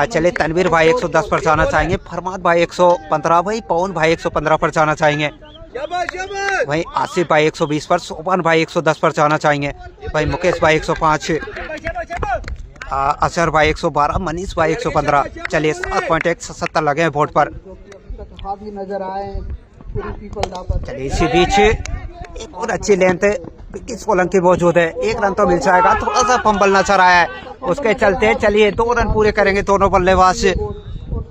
चलिए तनवीर भाई 110 पर जाना चाहेंगे। फरमाद भाई 115, भाई पवन भाई 115 पर जाना चाहेंगे। भाई आसिफ भाई 120 पर, सोपान भाई 110 पर जाना चाहेंगे। भाई मुकेश भाई 105, असर भाई 112, मनीष भाई 115। चलिए 7.170 लगे हैं बोर्ड पर। नजर आए चलिए इसी बीच एक और अच्छी लेंथ किस सोलंकी मौजूद है। 1 रन तो मिल जाएगा, थोड़ा सा फंबल नजर आया है उसके चलते। चलिए 2 रन पूरे करेंगे दोनों बल्लेबाज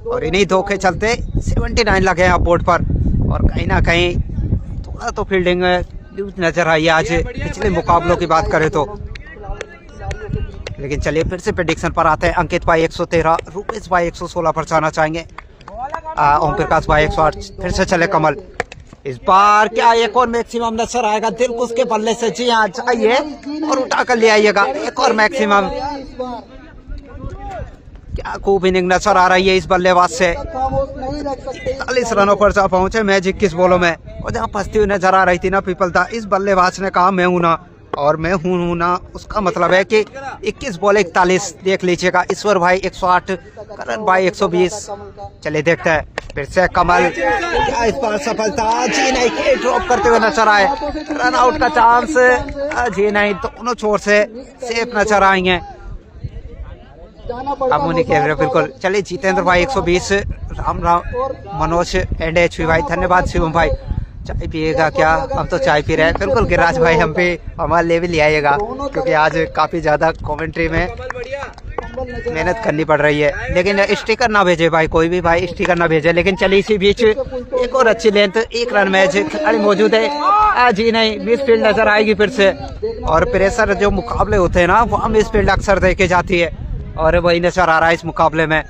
और इन्हीं 2 के चलते 79 लगे हैं बोर्ड पर। और कहीं ना कहीं थोड़ा तो फील्डिंग लूज नजर आई आज पिछले मुकाबलों की बात करें तो। लेकिन चलिए फिर से प्रेडिक्शन पर आते हैं। अंकित भाई 113, रूपेश भाई 116 पर जाना चाहेंगे। ओम प्रकाश भाई 108। फिर से चले कमल। इस बार क्या एक और मैक्सिमम नजर आएगा दिलकुश के बल्ले से? जी हाँ चाहिए और उठा कर ले आइएगा एक और मैक्सिमम। क्या खूब इनिंग नजर आ रही है इस बल्लेबाज से। 40 रनों पर जा पहुंचे मैच 21 बॉलों में। और जहाँ फंसती हुई नजर आ रही थी ना पीपलदा, इस बल्लेबाज ने कहा मैं हूं ना, और मैं हूं ना उसका मतलब है कि 21 बॉल 41। देख लीजिएगा ईश्वर भाई 108, करण भाई 120। चलिए देखते हैं फिर से कमल, क्या इस बार सफलता? जी नहीं, के ड्रॉप करते हुए नजर आए। रन आउट का चांस जी नहीं, दोनों छोर से सेफ नजर आएंगे। अब मुझे खेल रहे बिल्कुल। चलिए जितेंद्र भाई 120, राम मनोज एंड एच भाई धन्यवाद। शिवम भाई चाय पिएगा क्या? हम तो चाय पी रहे हैं बिल्कुल। गिरिराज भाई हम पे हमारे लिए भी ले आइएगा, क्योंकि आज काफी ज्यादा कमेंट्री में मेहनत करनी पड़ रही है। लेकिन स्टिकर ना भेजे भाई, कोई भी भाई स्टिकर ना भेजे। लेकिन चलिए इसी बीच एक और अच्छी लेंथ, 1 रन मैच खिलाड़ी मौजूद है। जी नहीं, मिस फील्ड नजर आएगी फिर से। और प्रेशर जो मुकाबले होते हैं ना, वहाँ मिस फील्ड अक्सर देखे जाती है और वही नजर आ रहा है इस मुकाबले में।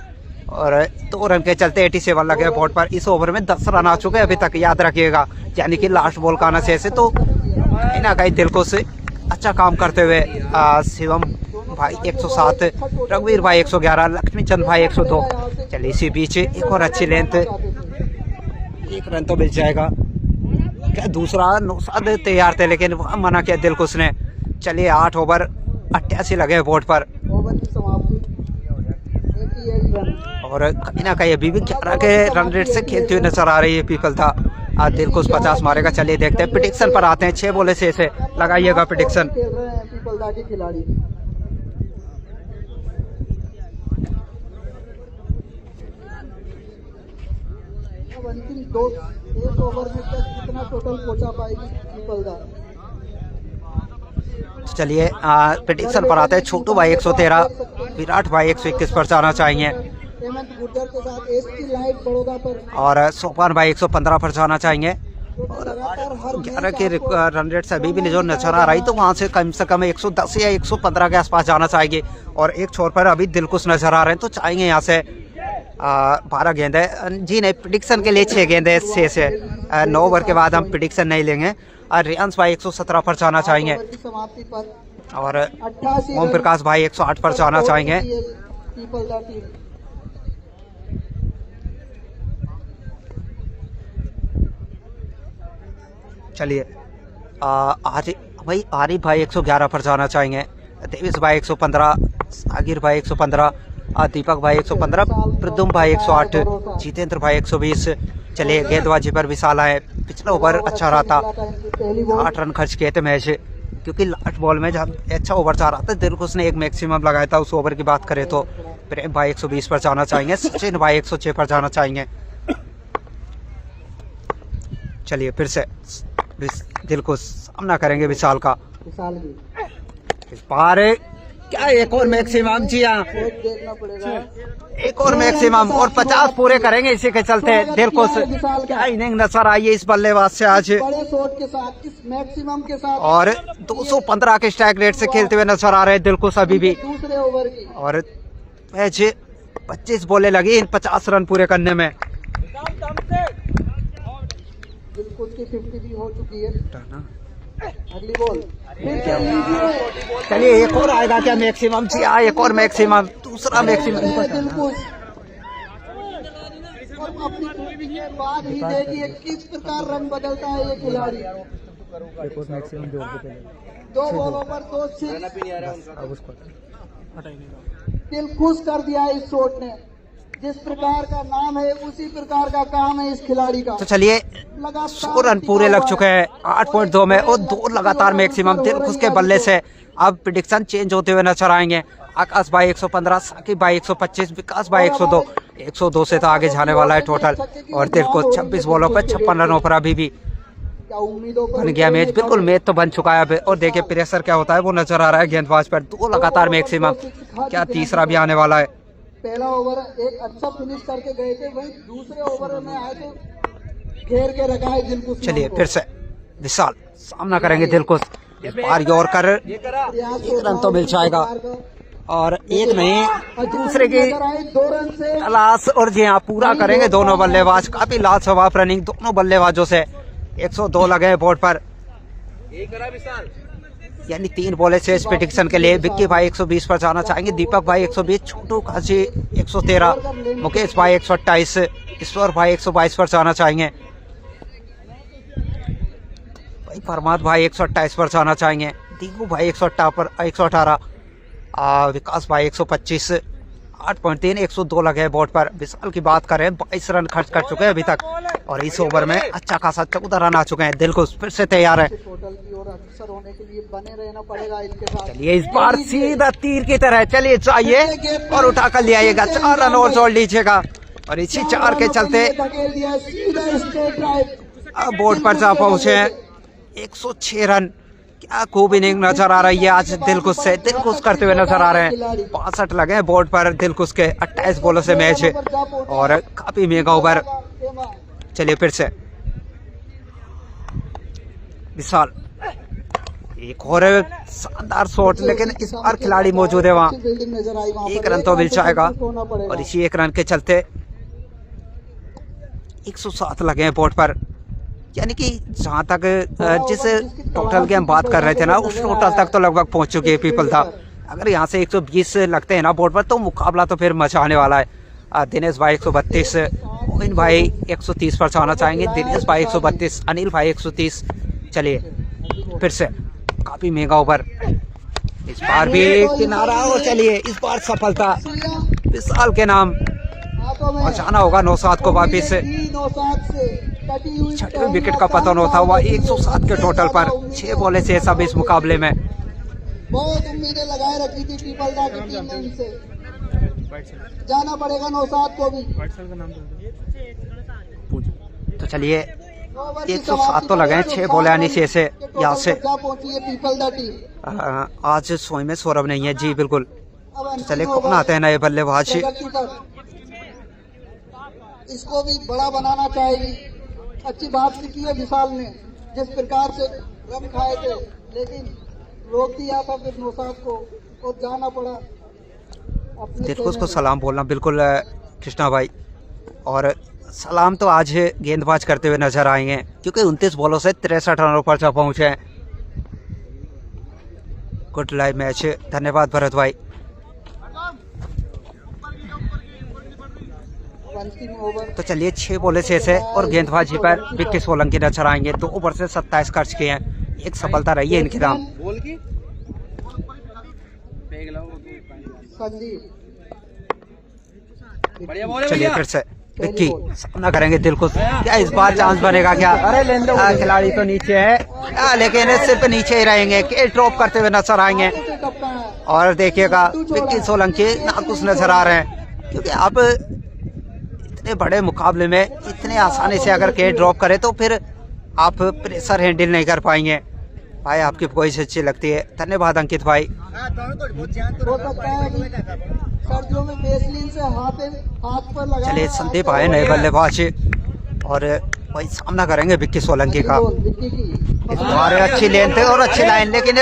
और 2 रन के चलते 87 लगे बोर्ड पर। इस ओवर में 10 रन आ चुके अभी तक, याद रखिएगा, यानी कि लास्ट बॉल का आना से तो कहीं ना कहीं दिल को से अच्छा काम करते हुए शिवम भाई 107, रघुवीर भाई 111, लक्ष्मी चंद भाई 102। चलिए इसी बीच एक और अच्छी लेंथ, 1 रन तो मिल जाएगा। क्या दूसरा नौशाद तैयार थे लेकिन वहाँ मना किया दिलकुश ने। चलिए 8 ओवर 88 लगे बोर्ड पर ओवर की समाप्ति 88 रन। और कहीं ना कहीं अभी भी 11 के रन रेट से खेलते हुए नजर आ रही है पीपल था। आज दिलकुश 50 मारेगा। चलिए देखते हैं प्रेडिक्शन पर आते हैं। 6 बोले से लगाइएगा प्रेडिक्शन। खेल रहे हैं पीपलदा के खिलाड़ी। अब अंतिम 1 ओवर में तक कितना टोटल पहुंचा पाएगी पीपलदा। चलिए प्रेडिक्शन पर आते हैं। छोटू भाई 113, विराट भाई 121 पर जाना चाहिए हेमंत गुर्जर के साथ एसपी लाइट बड़ौदा पर और सोपान भाई 115 पर जाना चाहिए। लगातार हर 11 के रन रेट से अभी भी जो नजर आ रही तो वहाँ से कम 110 या 115 के आसपास जाना चाहिए। और एक छोर पर अभी दिलकुश नजर आ रहे हैं तो चाहेंगे यहाँ से 12 गेंदे जी नहीं, प्रेडिक्शन के लिए 6 गेंदे 6 से 9 ओवर के बाद हम प्रेडिक्शन नहीं लेंगे। और रियांश भाई 117 पर जाना चाहेंगे ओवर की समाप्ति पर और 88 ओम प्रकाश भाई 108 पर जाना चाहेंगे। पीपलदा टीम चलिए आरिफ भाई 111 पर जाना चाहेंगे। देविस भाई 115, सागिर भाई 115, दीपक भाई 115, प्रद्युम्न भाई 108, जितेंद्र भाई 120। चलिए गेंदबाजी पर विशाल आए। पिछला ओवर अच्छा रहा था, 8 रन खर्च किए थे मैच क्योंकि लास्ट बॉल में जब अच्छा ओवर जा रहा था दिलकुश ने एक मैक्सिमम लगाया था उस ओवर की बात करें तो। प्रेम भाई 120 पर जाना चाहेंगे। सचिन भाई 106 पर जाना चाहेंगे। चलिए फिर से दिलकुश सामना करेंगे विशाल का। विशाल की इस बार क्या एक और मैक्सिमम जी हाँ, देखना पड़ेगा। एक और मैक्सिमम और 50 पूरे करेंगे इसी के चलते। दिलकुश क्या इनिंग नजर आई है इस बल्लेबाज से आज बड़े शॉट के साथ इस मैक्सिमम के साथ और 215 के स्ट्राइक रेट से खेलते हुए नजर आ रहे हैं दिलकुश अभी भी। दूसरे ओवर की और मैच 25 बॉलें लगी इन 50 रन पूरे करने में। दिलकुश की 50 भी हो चुकी है। अगली बॉल फिर से लीजिए। चलिए एक और आएगा क्या मैक्सिमम जी हाँ, एक और मैक्सिमम, दूसरा मैक्सिमम। दिलकुश और अपनी टोपी के बाद ही देखिए किस प्रकार रंग बदलता है ये खिलाड़ी। 2 बॉलों पर 2 सिक्स दिल खुश कर दिया है इस शॉट ने। जिस प्रकार का नाम है उसी प्रकार का काम है इस खिलाड़ी का। तो चलिए 100 रन पूरे लग चुके हैं 8.2 में और 2 लगातार मैक्सिमम दिलकुश के बल्ले से। अब प्रेडिक्शन चेंज होते हुए नजर आएंगे। आकाश भाई 115, साकिब भाई 125, विकास भाई 102। 102 से तो आगे जाने वाला है टोटल। और दिलकुश 26 बॉलों पर 56 रनों पर अभी भी क्या उम्मीदों पर बन गया मैच। बिल्कुल मैच तो बन चुका है अब और देखिए प्रेशर क्या होता है वो नजर आ रहा है गेंदबाज पर। 2 लगातार मैक्सिमम, क्या तीसरा भी आने वाला है। पहला ओवर एक अच्छा फिनिश करके गए थे, वही दूसरे ओवर में आए तो घेर के रखा है दिलकुश। चलिए फिर से विशाल सामना करेंगे दिलकुश। इस बार यॉर्कर एक रन तो मिल जाएगा और एक नहीं दूसरे की 2 रन से तलाश। और जी हाँ पूरा करेंगे दोनों बल्लेबाज। काफी लाजवाब रनिंग दोनों बल्लेबाजों से। 102 लगे बोर्ड पर यानी 3 बॉले से इस प्रेडिक्शन के लिए। विक्की भाई 120 पर जाना चाहेंगे। दीपक भाई 120, छोटू काशी 113, मुकेश भाई 128, ईश्वर भाई 122 पर जाना चाहेंगे। भाई फरमाद भाई 128 पर जाना चाहेंगे। दीगू भाई 118, विकास भाई 125, 8.3 102 लगे बोर्ड पर। विशाल की बात करें 22 रन खर्च कर चुके हैं अभी तक और इस ओवर में अच्छा खासा 14 रन आ चुके हैं। दिलकुश फिर से तैयार है। टोटल की ओर अग्रसर होने के लिए बने रहना पड़ेगा इनके साथ। चलिए इस बार सीधा तीर की तरह चलिए चाहिए और उठा कर ले आइएगा। 4 रन और जोड़ लीजिएगा और इसी 4 के चलते धकेल दिया सीधा स्ट्रेट ड्राइव। अब बोर्ड पर जा पहुंचे हैं 106 रन। क्या खूब इनिंग नजर आ रही है आज दिलकुश से। दिलकुश करते हुए नजर आ रहे हैं। 65 लगे हैं बोर्ड पर दिलकुश के। 28 बॉलों से मैच है और काफी महंगा ओवर। चलिए फिर से विशाल एक और शानदार शॉट, लेकिन इस बार खिलाड़ी मौजूद है वहाँ। 1 रन तो मिल जाएगा और इसी 1 रन के चलते 107 लगे हैं बोर्ड पर। यानी कि जहाँ तक जिस टोटल की हम बात कर रहे थे ना उस टोटल तक तो लगभग पहुंच चुकी है पीपल था। अगर यहाँ से 120 लगते हैं ना बोर्ड पर तो मुकाबला तो फिर मचा आने वाला है। दिनेश भाई 132, मोइन भाई 130 पर चढ़ाना चाहेंगे, दिनेश भाई 132, अनिल भाई 130। चलिए फिर से काफी महंगा ओवर, इस बार भी किनारा, और चलिए इस बार सफलता विशाल के नाम। और जाना होगा 9-7 को वापिस। छठे विकेट का पतन होता हुआ 107 के टोटल पर 6 बॉले से सब इस मुकाबले में। बहुत उम्मीदें लगाए रखी थी पीपलदा की टीम ने इनसे, जाना पड़ेगा 9-7 को भी। तो चलिए 107 तो लगे हैं, 6 बॉले आने से यहाँ से। पहुंची है पीपलदा टीम। आज सोई में सौरभ नहीं है जी, बिल्कुल। तो चलिए कौन आते हैं नए बल्लेबाज? इसको भी बड़ा बनाना चाहिए। अच्छी बात की है विशाल ने, जिस प्रकार से रन खाए थे, लेकिन रोक दिया था फिर 9-7 को और जाना पड़ा। देखो उसको सलाम बोलना बिल्कुल कृष्णा भाई, और सलाम तो आज गेंदबाज करते हुए नजर आएंगे क्योंकि 29 बॉलों से 63 रनों पर जा पहुंचे हैं। गुड लाइव मैच, धन्यवाद भरत भाई। तो चलिए 6 बॉले 6 है और गेंदबाजी पर विक्की सोलंकी नजर आएंगे। 2 ओवर से 27 खर्च किए हैं, एक सफलता रही है इनके नाम। चलिए फिर से विक्की सामना करेंगे दिल को, क्या इस बार चांस बनेगा क्या? खिलाड़ी तो नीचे है लेकिन सिर्फ नीचे ही रहेंगे, के ड्रॉप करते हुए नजर आएंगे। और देखिएगा विक्की सोलंकी नाखुश नजर आ रहे हैं क्योंकि आप इतने बड़े मुकाबले में इतने आसानी से अगर के ड्रॉप करे तो फिर आप प्रेशर हैंडल नहीं कर पाएंगे। भाई आपकी वॉइस अच्छी लगती है, धन्यवाद अंकित भाई। चलिए संदीप आए नए बल्लेबाज और वही सामना करेंगे विक्की सोलंकी का। इस बार अच्छी लेन थे और अच्छी लाइन, लेकिन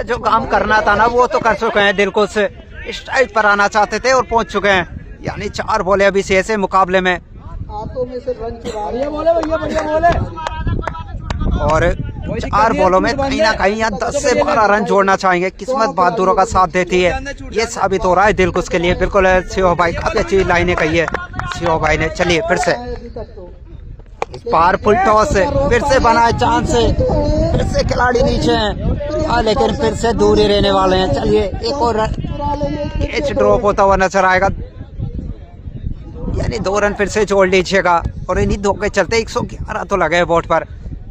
जो काम करना था ना वो तो कर चुके हैं। दिल को स्ट्राइक पर आना चाहते थे और पहुंच चुके हैं, यानी 4 बॉले अभी शेष है मुकाबले में। और 4 बॉलों में कहीं ना कहीं यहाँ 10 से 12 रन जोड़ना चाहेंगे। किस्मत बहादुरों का साथ देती है, ये साबित हो रहा है दिलकुश के लिए। बिल्कुल शिव भाई काफी अच्छी लाइनें कही है शिव भाई ने। चलिए फिर से इस बार फुल टॉस, फिर से बना है चांस, फिर से खिलाड़ी नीचे हैं लेकिन फिर से दूर ही रहने वाले हैं। चलिए एक और कैच ड्रॉप होता हुआ नजर आएगा, यानी 2 रन फिर से जोड़ लीजिएगा। और इन्हीं 2 के चलते 111 तो लगे बोर्ड पर,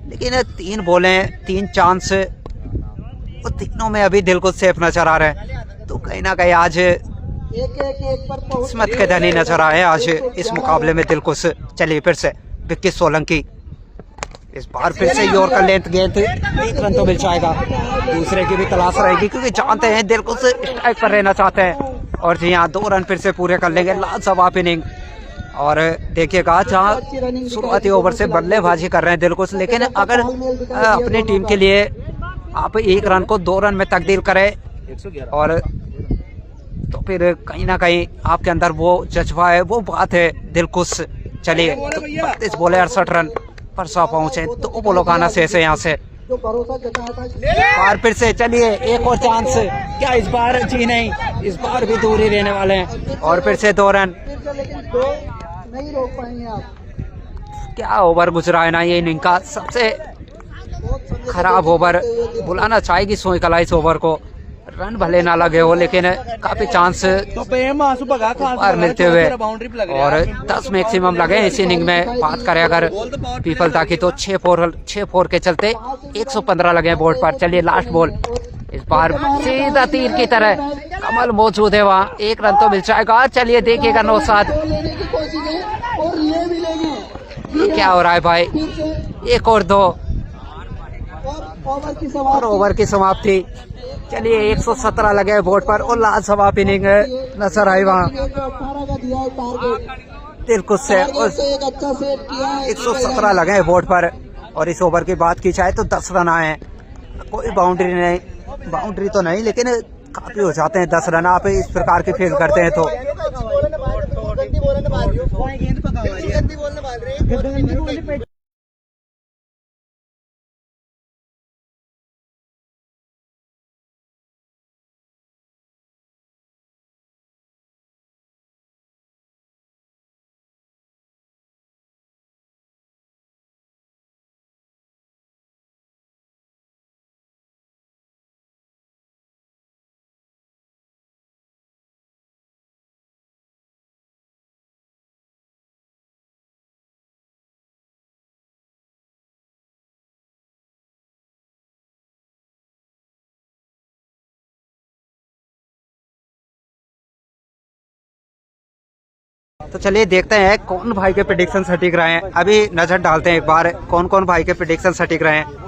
लेकिन 3 बॉले 3 चांस, वो तीनों में अभी दिल को सेफ नजर आ रहे हैं। तो कहीं ना कहीं आज किस्मत के धनी नजर आए आज इस मुकाबले में दिल को। चलिए फिर से विक्की सोलंकी, इस बार फिर से यॉर्कर लेंथ गेंद, 1 रन तो मिल जाएगा। दूसरे की भी तलाश रहेगी क्योंकि जानते हैं दिल को स्ट्राइक पर रहना चाहते हैं। और जी हाँ 2 रन फिर से पूरे कर लेंगे, लाजवाब इनिंग। और देखिएगा जहाँ शुरुआती ओवर से बल्लेबाजी कर रहे हैं दिल को, लेकिन अगर अपनी टीम के लिए आप 1 रन को 2 रन में तब्दील करें और तो फिर कहीं ना कहीं आपके अंदर वो जज्बा है, वो बात है दिलकुश। चलिए 32 बॉले 68 रन पर 100 पहुंचे, 2 बॉलों का आना शेष है यहाँ से। और फिर से चलिए एक और चांस, क्या इस बार? जी नहीं, इस बार भी दूर ही रहने वाले हैं। और फिर से 2 रन, नहीं रोक पाएंगे आप। क्या ओवर गुजरा है ना ये इनिंग का, सबसे खराब ओवर बुलाना चाहेगी सोई कला इस ओवर को। रन भले ना लगे हो लेकिन काफी चांस बार मिलते हुए, और 10 मैक्सिमम लगे इस इनिंग में। बात करें अगर पीपलदा की तो 6-4 के चलते 115 लगे बोर्ड पर। चलिए लास्ट बॉल, इस बार सीधा तीर की तरह कमल मौजूद है वहाँ, 1 रन तो मिल जाएगा। चलिए देखिएगा 9-7 क्या हो रहा है भाई, 1 और 2 और ओवर की समाप्ति। चलिए 117 लगे बोर्ड पर और लाजवाब इनिंग नजर आई वहाँ दिलकुश से। 117 लगे बोर्ड पर और इस ओवर की बात की जाए तो 10 रन आए हैं। कोई बाउंड्री नहीं, बाउंड्री तो नहीं लेकिन काफी हो जाते हैं 10 रन आप इस प्रकार की फील करते हैं तो। तो चलिए देखते हैं कौन भाई के प्रेडिक्शन सटीक रहे हैं। अभी नजर डालते हैं एक बार कौन कौन भाई के प्रेडिक्शन सटीक रहे हैं।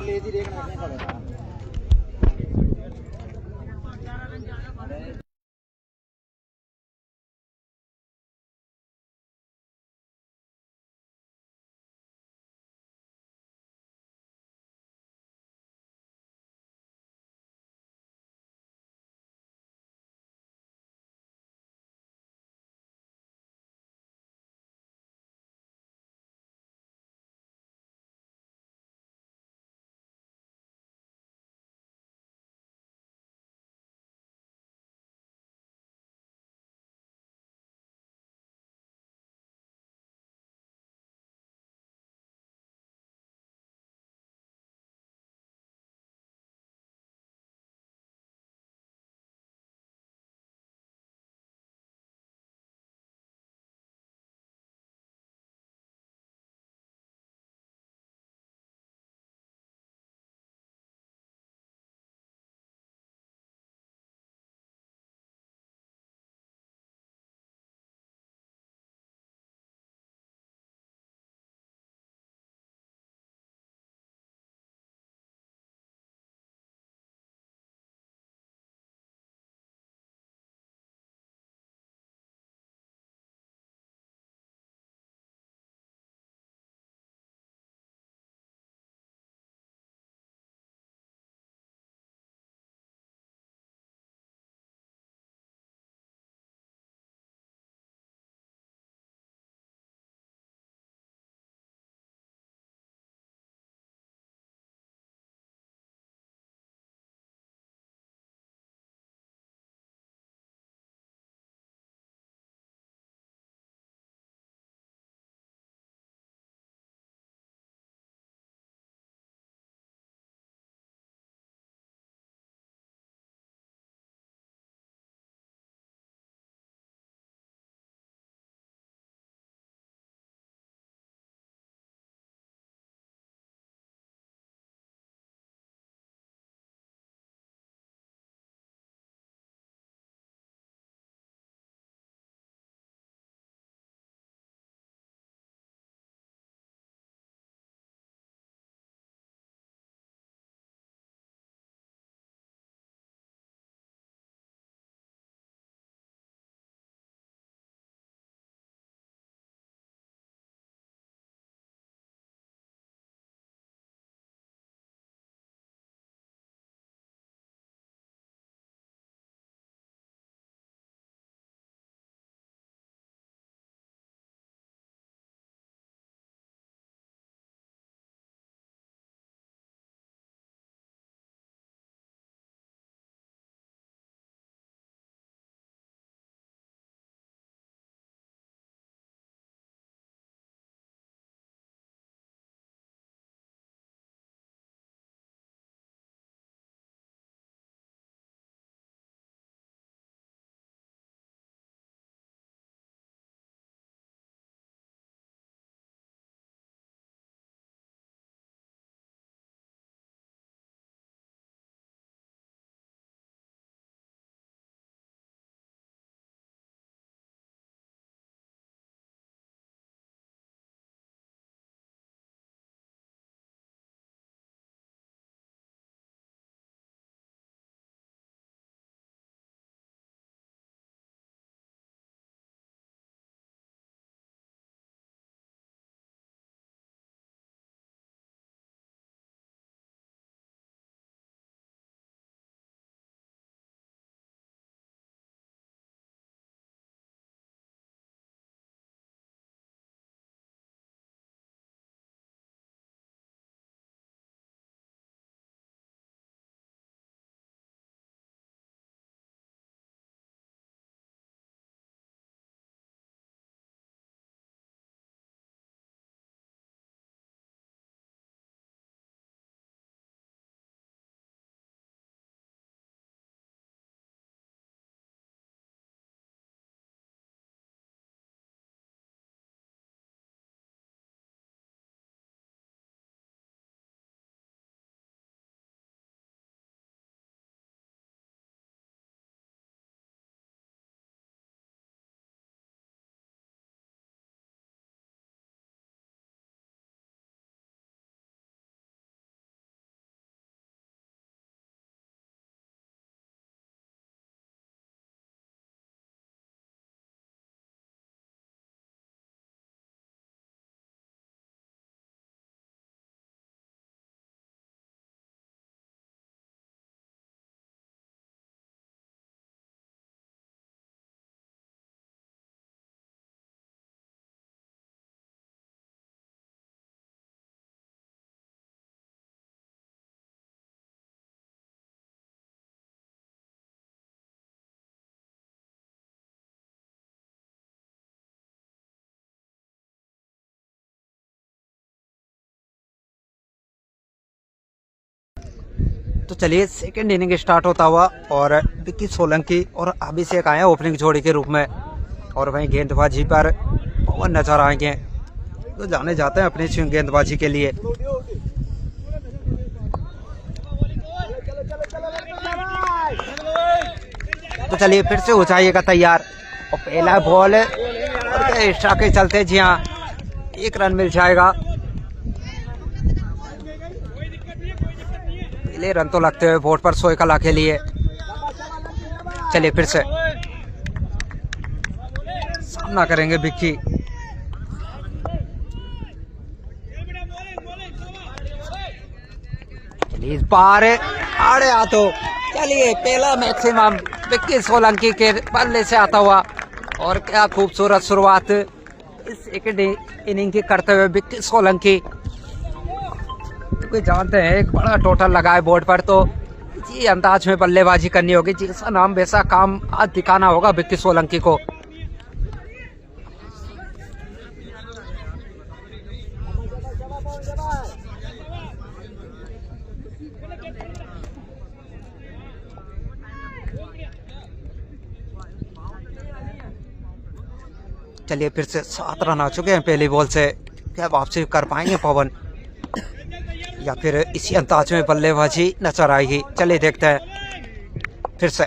तो चलिए सेकंड इनिंग स्टार्ट होता हुआ और विक्की सोलंकी और अभिषेक आए ओपनिंग जोड़ी के रूप में और वहीं गेंदबाजी पर पवन नजर आएंगे तो जाने जाते हैं अपनी स्विंग गेंदबाजी के लिए। तो चलिए फिर से हो जाइएगा तैयार और पहला बॉल और एक्स्ट्रा के चलते जी हाँ 1 रन मिल जाएगा। पहले रन तो लगते हुए बोर्ड पर सोए कला के लिए। चलिए फिर से सामना करेंगे विक्की। इस बार आड़े हाथों चलिए पहला मैक्सिमम विक्की सोलंकी के बल्ले से आता हुआ और क्या खूबसूरत शुरुआत इस सेकंड इनिंग की करते हुए विक्की सोलंकी। क्योंकि जानते हैं एक बड़ा टोटल लगा है बोर्ड पर तो इसी अंदाज में बल्लेबाजी करनी होगी, जैसा नाम वैसा काम आज दिखाना होगा विक्की सोलंकी को। चलिए फिर से 7 रन आ चुके हैं पहली बॉल से। क्या वापसी कर पाएंगे पवन या फिर इसी अंदाज में बल्लेबाजी नजर आएगी? चलिए देखते हैं फिर से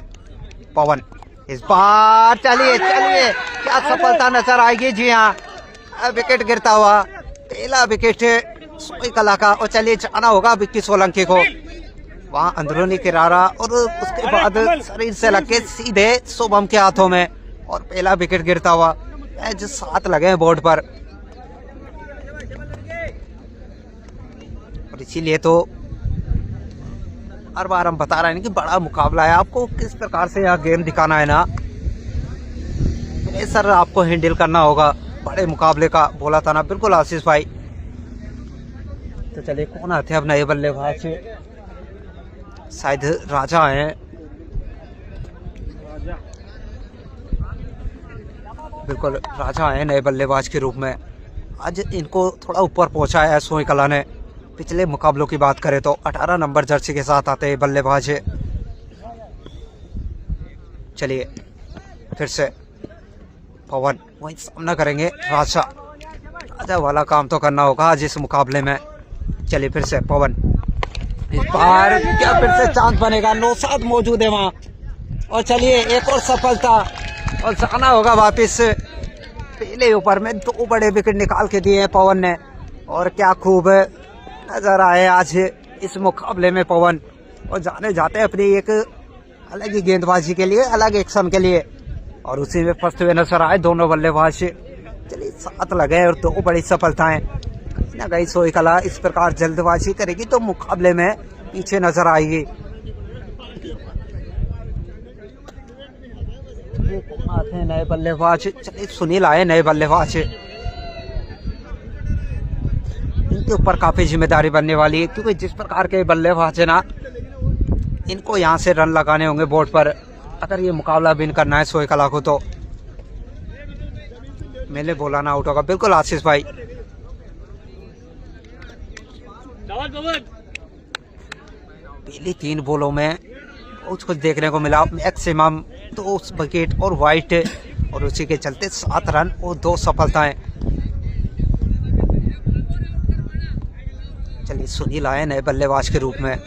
पवन इस बार। चलिए चलिए क्या सफलता नजर आएगी? जी हाँ विकेट गिरता हुआ पहला विकेट सोई कला का। और चलिए जाना होगा विक्की सोलंकी को वहां अंदरूनी किनारा और उसके बाद शरीर से लगे सीधे शुभम के हाथों में और पहला विकेट गिरता हुआ। 7 लगे हैं बोर्ड पर और इसीलिए तो हर बार हम बता रहे हैं कि बड़ा मुकाबला है। आपको किस प्रकार से यह गेम दिखाना है ना सर, आपको हैंडल करना होगा बड़े मुकाबले का। बोला था ना बिल्कुल आशीष भाई। तो चलिए कौन आते हैं अब नए बल्लेबाज? शायद राजा हैं। बिल्कुल राजा हैं नए बल्लेबाज के रूप में। आज इनको थोड़ा ऊपर पहुंचाया है सोई कला ने। पिछले मुकाबलों की बात करें तो 18 नंबर जर्सी के साथ आते हैं बल्लेबाज। चलिए फिर से पवन वही सामना करेंगे राजा। राजा वाला काम तो करना होगा आज इस मुकाबले में। चलिए फिर से पवन इस बार क्या फिर से चांस बनेगा? नौशाद मौजूद है वहां और चलिए एक और सफलता और जाना होगा वापिस। पहले ओवर में 2 बड़े विकेट निकाल के दिए हैं पवन ने और क्या खूब नजर आए आज इस मुकाबले में पवन। और जाने जाते हैं अपनी एक अलग ही गेंदबाजी के लिए, अलग एक्शन के लिए और उसी में फंसते हुए नजर आए दोनों बल्लेबाज। चलिए 7 लगे और 2 बड़ी सफलताएं। कहीं ना कहीं सोई कला इस प्रकार जल्दबाजी करेगी तो मुकाबले में पीछे नजर आएगी। आते हैं नए बल्लेबाज। चलिए सुनील आए नए बल्लेबाज। इनके ऊपर काफी जिम्मेदारी बनने वाली है क्योंकि जिस प्रकार के बल्लेबाज है ना इनको यहाँ से रन लगाने होंगे बोर्ड पर अगर ये मुकाबला विन करना है सोई कला को। तो मैंने बोला ना आउट होगा। बिल्कुल आशीष भाई। पहली 3 बॉलों में बहुत कुछ देखने को मिला। मैक्सिमम 2 विकेट और वाइट और उसी के चलते 7 रन और 2 सफलताएं। चलिए सुनील आए नए बल्लेबाज के रूप में।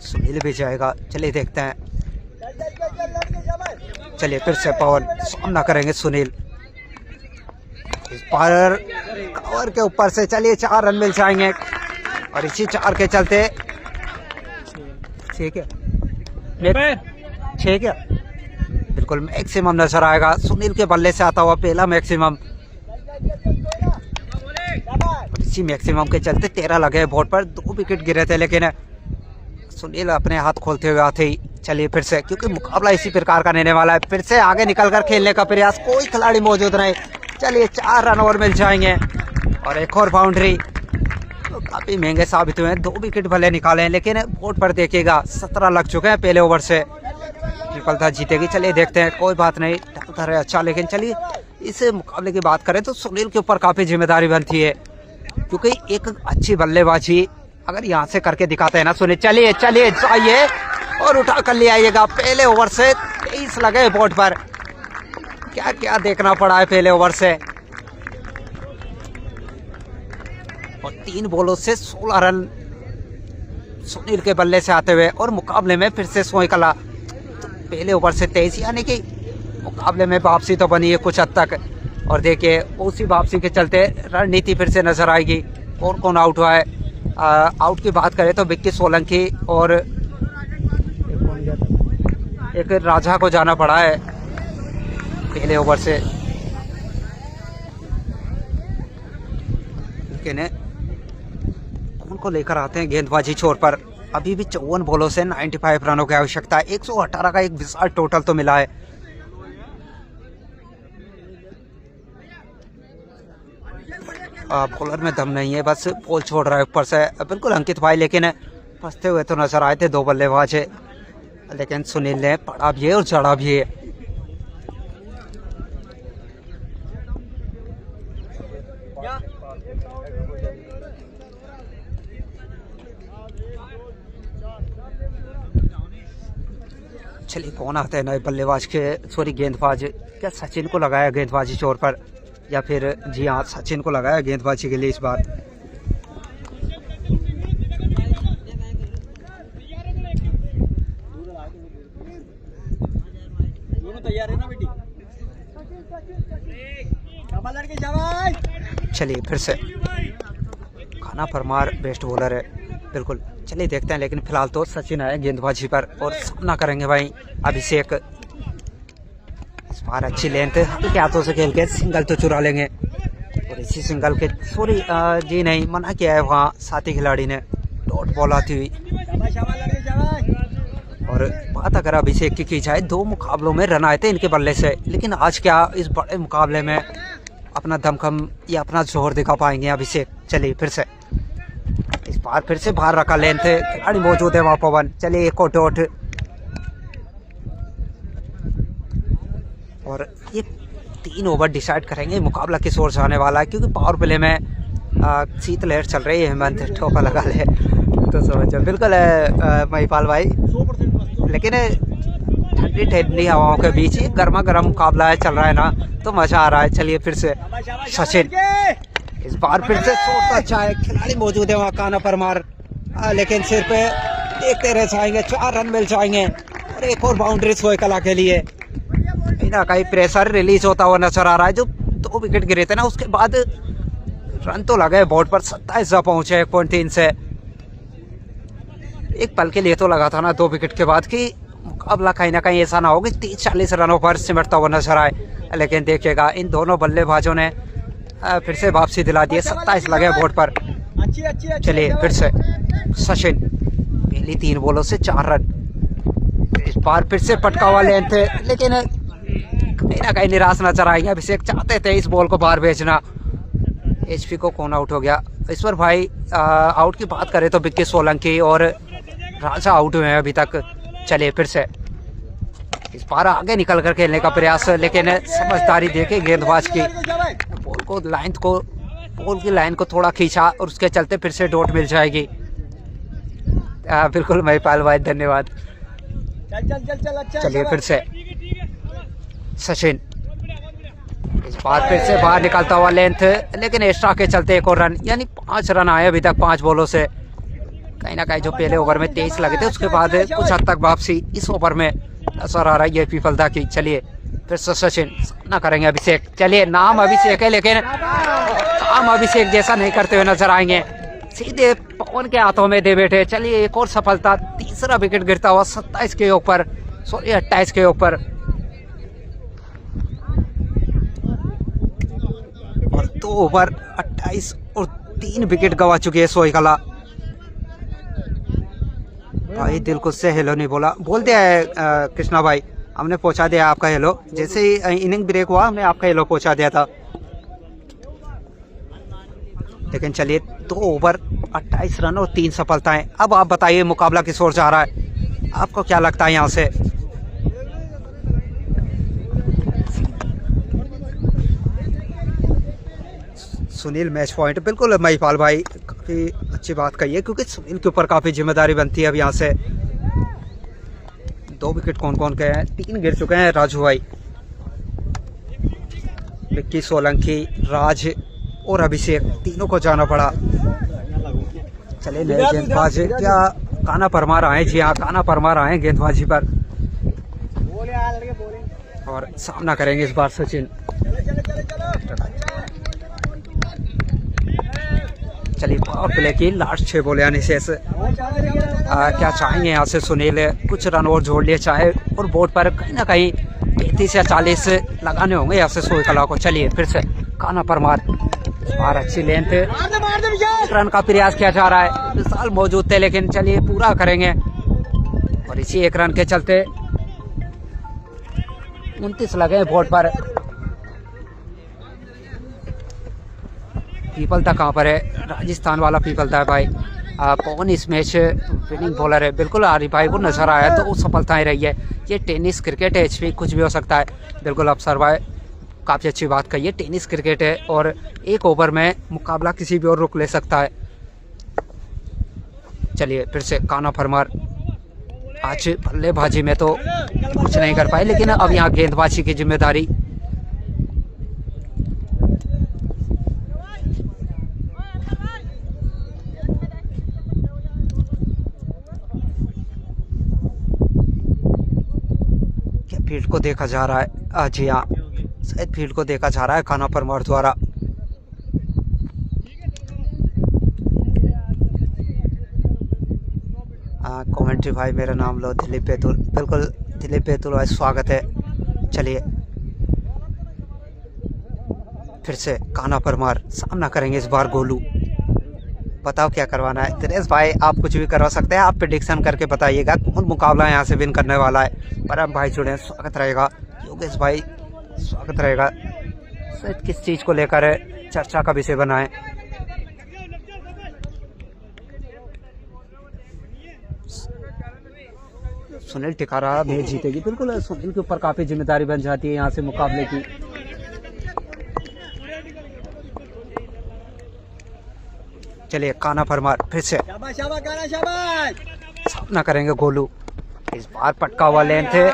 सुनील भी जाएगा। चलिए देखते हैं। चलिए फिर से पवन सामना करेंगे सुनील। इस बार कवर के ऊपर से चलिए 4 रन मिल जाएंगे और इसी 4 के चलते 6 क्या बिल्कुल मैक्सिमम नजर आएगा। सुनील के बल्ले से आता हुआ पहला मैक्सिमम। इसी मैक्सिमम के चलते 13 लगे बोर्ड पर। 2 विकेट गिरे थे लेकिन सुनील अपने हाथ खोलते हुए आते ही। चलिए फिर से क्योंकि मुकाबला इसी प्रकार का रहने वाला है। फिर से आगे निकलकर खेलने का प्रयास। कोई खिलाड़ी मौजूद नहीं। चलिए 4 रन और मिल जाएंगे और एक और बाउंड्री। तो काफी महंगे साबित हुए हैं। 2 विकेट भले निकाले हैं लेकिन बोर्ड पर देखिएगा 17 लग चुके हैं पहले ओवर से। विफलता जीतेगी। चलिए देखते हैं। कोई बात नहीं, डालता रहे अच्छा। लेकिन चलिए इस मुकाबले की बात करें तो सुनील के ऊपर काफी जिम्मेदारी बनती है, क्योंकि एक अच्छी बल्लेबाजी अगर यहाँ से करके दिखाते हैं ना सुनील। चलिए चलिए जाइए और उठा कर ले आइएगा। पहले ओवर से 23 लगे बोर्ड पर, क्या क्या देखना पड़ा है पहले ओवर से, और 3 बॉलों से 16 रन सुनील के बल्ले से आते हुए, और मुकाबले में फिर से सोईकला पहले ओवर से 23, यानी कि मुकाबले में वापसी तो बनी है कुछ हद तक। और देखिए उसी वापसी के चलते रणनीति फिर से नजर आएगी। और कौन आउट हुआ है? आउट की बात करें तो विक्की सोलंकी और एक राजा को जाना पड़ा है पहले ओवर से, लेकिन कौन को लेकर आते हैं गेंदबाजी छोर पर। अभी भी 54 बॉलों से 95 रनों की आवश्यकता है। 118 का एक विशाल टोटल तो मिला है। बॉलर में दम नहीं है, बस बॉल छोड़ रहा है ऊपर से बिल्कुल अंकित भाई, लेकिन फंसते हुए तो नजर आए थे 2 बल्लेबाज है, लेकिन सुनील ने पड़ा भी है और चढ़ा भी है। चलिए कौन आता है नए बल्लेबाज के, सॉरी गेंदबाज, क्या सचिन को लगाया गेंदबाजी छोर पर, या फिर जी हाँ सचिन को लगाया गेंदबाजी के लिए इस बार। तैयार है ना बेटी? चलिए फिर से खाना परमार बेस्ट बॉलर है बिल्कुल। चलिए देखते हैं, लेकिन फिलहाल तो सचिन आए गेंदबाजी पर और सामना करेंगे भाई अभिषेक। इस बार अच्छी लेंथ हल्के हाथों से खेल के सिंगल तो चुरा लेंगे, और इसी सिंगल के सॉरी जी नहीं मना किया है वहाँ साथी खिलाड़ी ने, डॉट बॉल आती हुई। और बात अगर अभिषेक की जाए, 2 मुकाबलों में रन आए थे इनके बल्ले से, लेकिन आज क्या इस बड़े मुकाबले में अपना दमखम या अपना जोर दिखा पाएंगे अभिषेक। चलिए फिर से इस बार फिर से बाहर रखा लेंथ, खिलाड़ी मौजूद है वहाँ पवन। चलिए एक और डॉट, और ये 3 ओवर डिसाइड करेंगे मुकाबला किस ओर जाने वाला है, क्योंकि पावर प्ले में शीतलहर चल रही है। हेमंत ठोका लगा ले तो समझो बिल्कुल महिपाल भाई, लेकिन ठंडी ठंडी हवाओं के बीच ही गर्मा गर्म मुकाबला है चल रहा है ना, तो मजा आ रहा है। चलिए फिर से सचिन, इस बार फिर से शॉट अच्छा है, खिलाड़ी मौजूद है वहाँ काना परमार, लेकिन सिर पे देखते रह जाएंगे, 4 रन मिल जाएंगे, और एक और बाउंड्री सोईकला के लिए। ना कहीं प्रेशर रिलीज होता हुआ नजर आ रहा है। जो 2 विकेट गिरे थे ना, उसके बाद रन तो लगे बोर्ड पर, 27 पहुंचे 1.3 से। एक पल के लिए तो लगा था ना 2 विकेट के बाद कि मुकाबला कहीं ना कहीं ऐसा ना हो कि 30-40 रनों पर सिमटता हुआ नजर आए, लेकिन देखिएगा इन दोनों बल्लेबाजों ने फिर से वापसी दिला दी है। 27 लगे बोर्ड पर। चलिए फिर से सचिन, पहली 3 बॉलों से 4 रन। इस बार फिर से पटका हुआ लेंथ, लेकिन कहीं ना कहीं निराश नजर आएंगे। अभिषेक चाहते थे इस बॉल को बाहर भेजना। एचपी को कौन आउट हो गया इस पर भाई? आउट की बात करें तो विक्की सोलंकी और राजा आउट हुए हैं अभी तक। चलिए फिर से इस बार आगे निकल कर खेलने का प्रयास, लेकिन समझदारी देके गेंदबाज की बॉल की लाइन को थोड़ा खींचा, और उसके चलते फिर से डॉट मिल जाएगी। बिल्कुल महिपाल भाई धन्यवाद। चलिए फिर से सचिन, इस बार फिर से बाहर निकलता हुआ लेंथ, लेकिन एक्स्ट्रा के चलते 1 और रन, यानी 5 रन आए अभी तक 5 बॉलों से। कहीं ना कहीं जो पहले ओवर में 23 लगे थे, उसके बाद कुछ हद तक वापसी इस ओवर में नजर आ रही है विफलता की। चलिए फिर से सचिन ना करेंगे अभिषेक। चलिए नाम अभिषेक है, लेकिन काम अभिषेक जैसा नहीं करते हुए नजर आएंगे, सीधे पवन के हाथों में दे बैठे। चलिए एक और सफलता, 3रा विकेट गिरता हुआ 27 के ऊपर, सॉरी 28 के ऊपर, और 2 ओवर 28 और 3 विकेट गवा चुके हैं सोईकला। भाई दिल को से हेलो नहीं बोला, बोल दिया है कृष्णा भाई, हमने पहुंचा दिया आपका हेलो। जैसे ही इनिंग ब्रेक हुआ हमने आपका हेलो पहुंचा दिया था। लेकिन चलिए 2 ओवर 28 रन और 3 सफलताएं। अब आप बताइए मुकाबला किस ओर जा रहा है, आपको क्या लगता है यहाँ से? Sunil match point. बिल्कुल महिपाल भाई काफ़ी अच्छी बात कही है, क्योंकि सुनील के ऊपर काफ़ी जिम्मेदारी बनती है। अब यहाँ से 2 विकेट कौन कौन के हैं? 3 गिर चुके हैं राजू भाई, विक्की सोलंकी, राज और अभिषेक, तीनों को जाना पड़ा। चले नए गेंदबाज क्या काना परमार आए? जी हाँ, काना परमार आए गेंदबाजी पर और सामना करेंगे इस बार सचिन। चलिए पावर प्ले की लास्ट 6 बॉल यानी शेष। क्या चाहेंगे यहाँ से सुनील? कुछ रन और जोड़ लिए चाहे, और बोर्ड पर कहीं ना कहीं 35 या 40 लगाने होंगे यहाँ से सोई कला को। चलिए फिर से काना परमार और अच्छी लेंथ, रन का प्रयास किया जा रहा है। विशाल मौजूद थे लेकिन चलिए पूरा करेंगे, और इसी 1 रन के चलते 29 लगे बोर्ड पर। पीपलता कहाँ पर है? राजस्थान वाला पीपलता है भाई। पवन इस मैच विनिंग बॉलर है। बिल्कुल आरिफ भाई को नजर आया तो सफलताएं रही है। ये टेनिस क्रिकेट है, एचपी कुछ भी हो सकता है। बिल्कुल अफसर भाई काफ़ी अच्छी बात कही है, टेनिस क्रिकेट है और 1 ओवर में मुकाबला किसी भी और रुक ले सकता है। चलिए फिर से काना परमार आज बल्लेबाजी में तो कुछ नहीं कर पाए, लेकिन अब यहाँ गेंदबाजी की जिम्मेदारी। क्या फील्ड को देखा जा रहा है? जी हाँ, शायद फील्ड को देखा जा रहा है काना परमार द्वारा। कमेंट्री भाई मेरा नाम लो, दिलीप बैतुल। बिल्कुल दिलीप बैतुल भाई स्वागत है। चलिए फिर से काना परमार सामना करेंगे इस बार गोलू। बताओ क्या करवाना है? दिनेश भाई आप कुछ भी करवा सकते हैं, आप प्रेडिक्शन करके बताइएगा कौन मुकाबला यहाँ से विन करने वाला है। परम भाई जुड़े, स्वागत रहेगा। योगेश भाई स्वागत रहेगा। शायद किस चीज़ को लेकर चर्चा का विषय बनाए? सुनील टिकारा मैच जीतेगी। बिल्कुल सुनील के ऊपर काफी जिम्मेदारी बन जाती है यहाँ से मुकाबले की। चलिए काना परमार फिर से सामना करेंगे गोलू। इस बार पटका हुआ लेंथ है,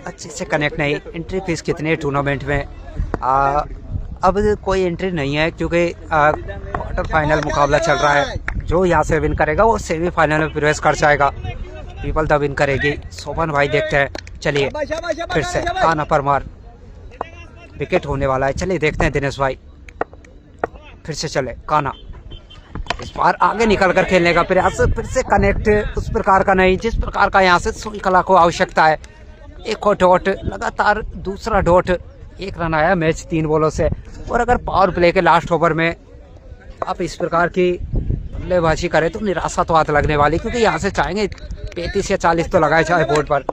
अच्छे से कनेक्ट नहीं। एंट्री फीस कितनी है टूर्नामेंट में? अब कोई एंट्री नहीं है, क्योंकि क्वार्टर फाइनल मुकाबला चल रहा है। जो यहाँ से विन करेगा वो सेमीफाइनल में प्रवेश कर जाएगा। पीपल द विन करेगी। शोभन भाई देखते हैं। चलिए फिर से काना परमार, विकेट होने वाला है। चलिए देखते हैं दिनेश भाई। फिर से चले काना, इस बार आगे निकल कर खेलने का प्रयास। फिर से कनेक्ट उस प्रकार का नहीं जिस प्रकार का यहाँ से सुनील कला को आवश्यकता है। एक और डॉट, लगातार दूसरा डॉट। 1 रन आया मैच 3 बॉलों से। और अगर पावर प्ले के लास्ट ओवर में आप इस प्रकार की बल्लेबाजी करें तो निराशा तो हाथ लगने वाली, क्योंकि यहाँ से चाहेंगे 35 या 40 तो लगाए जाए बोर्ड पर।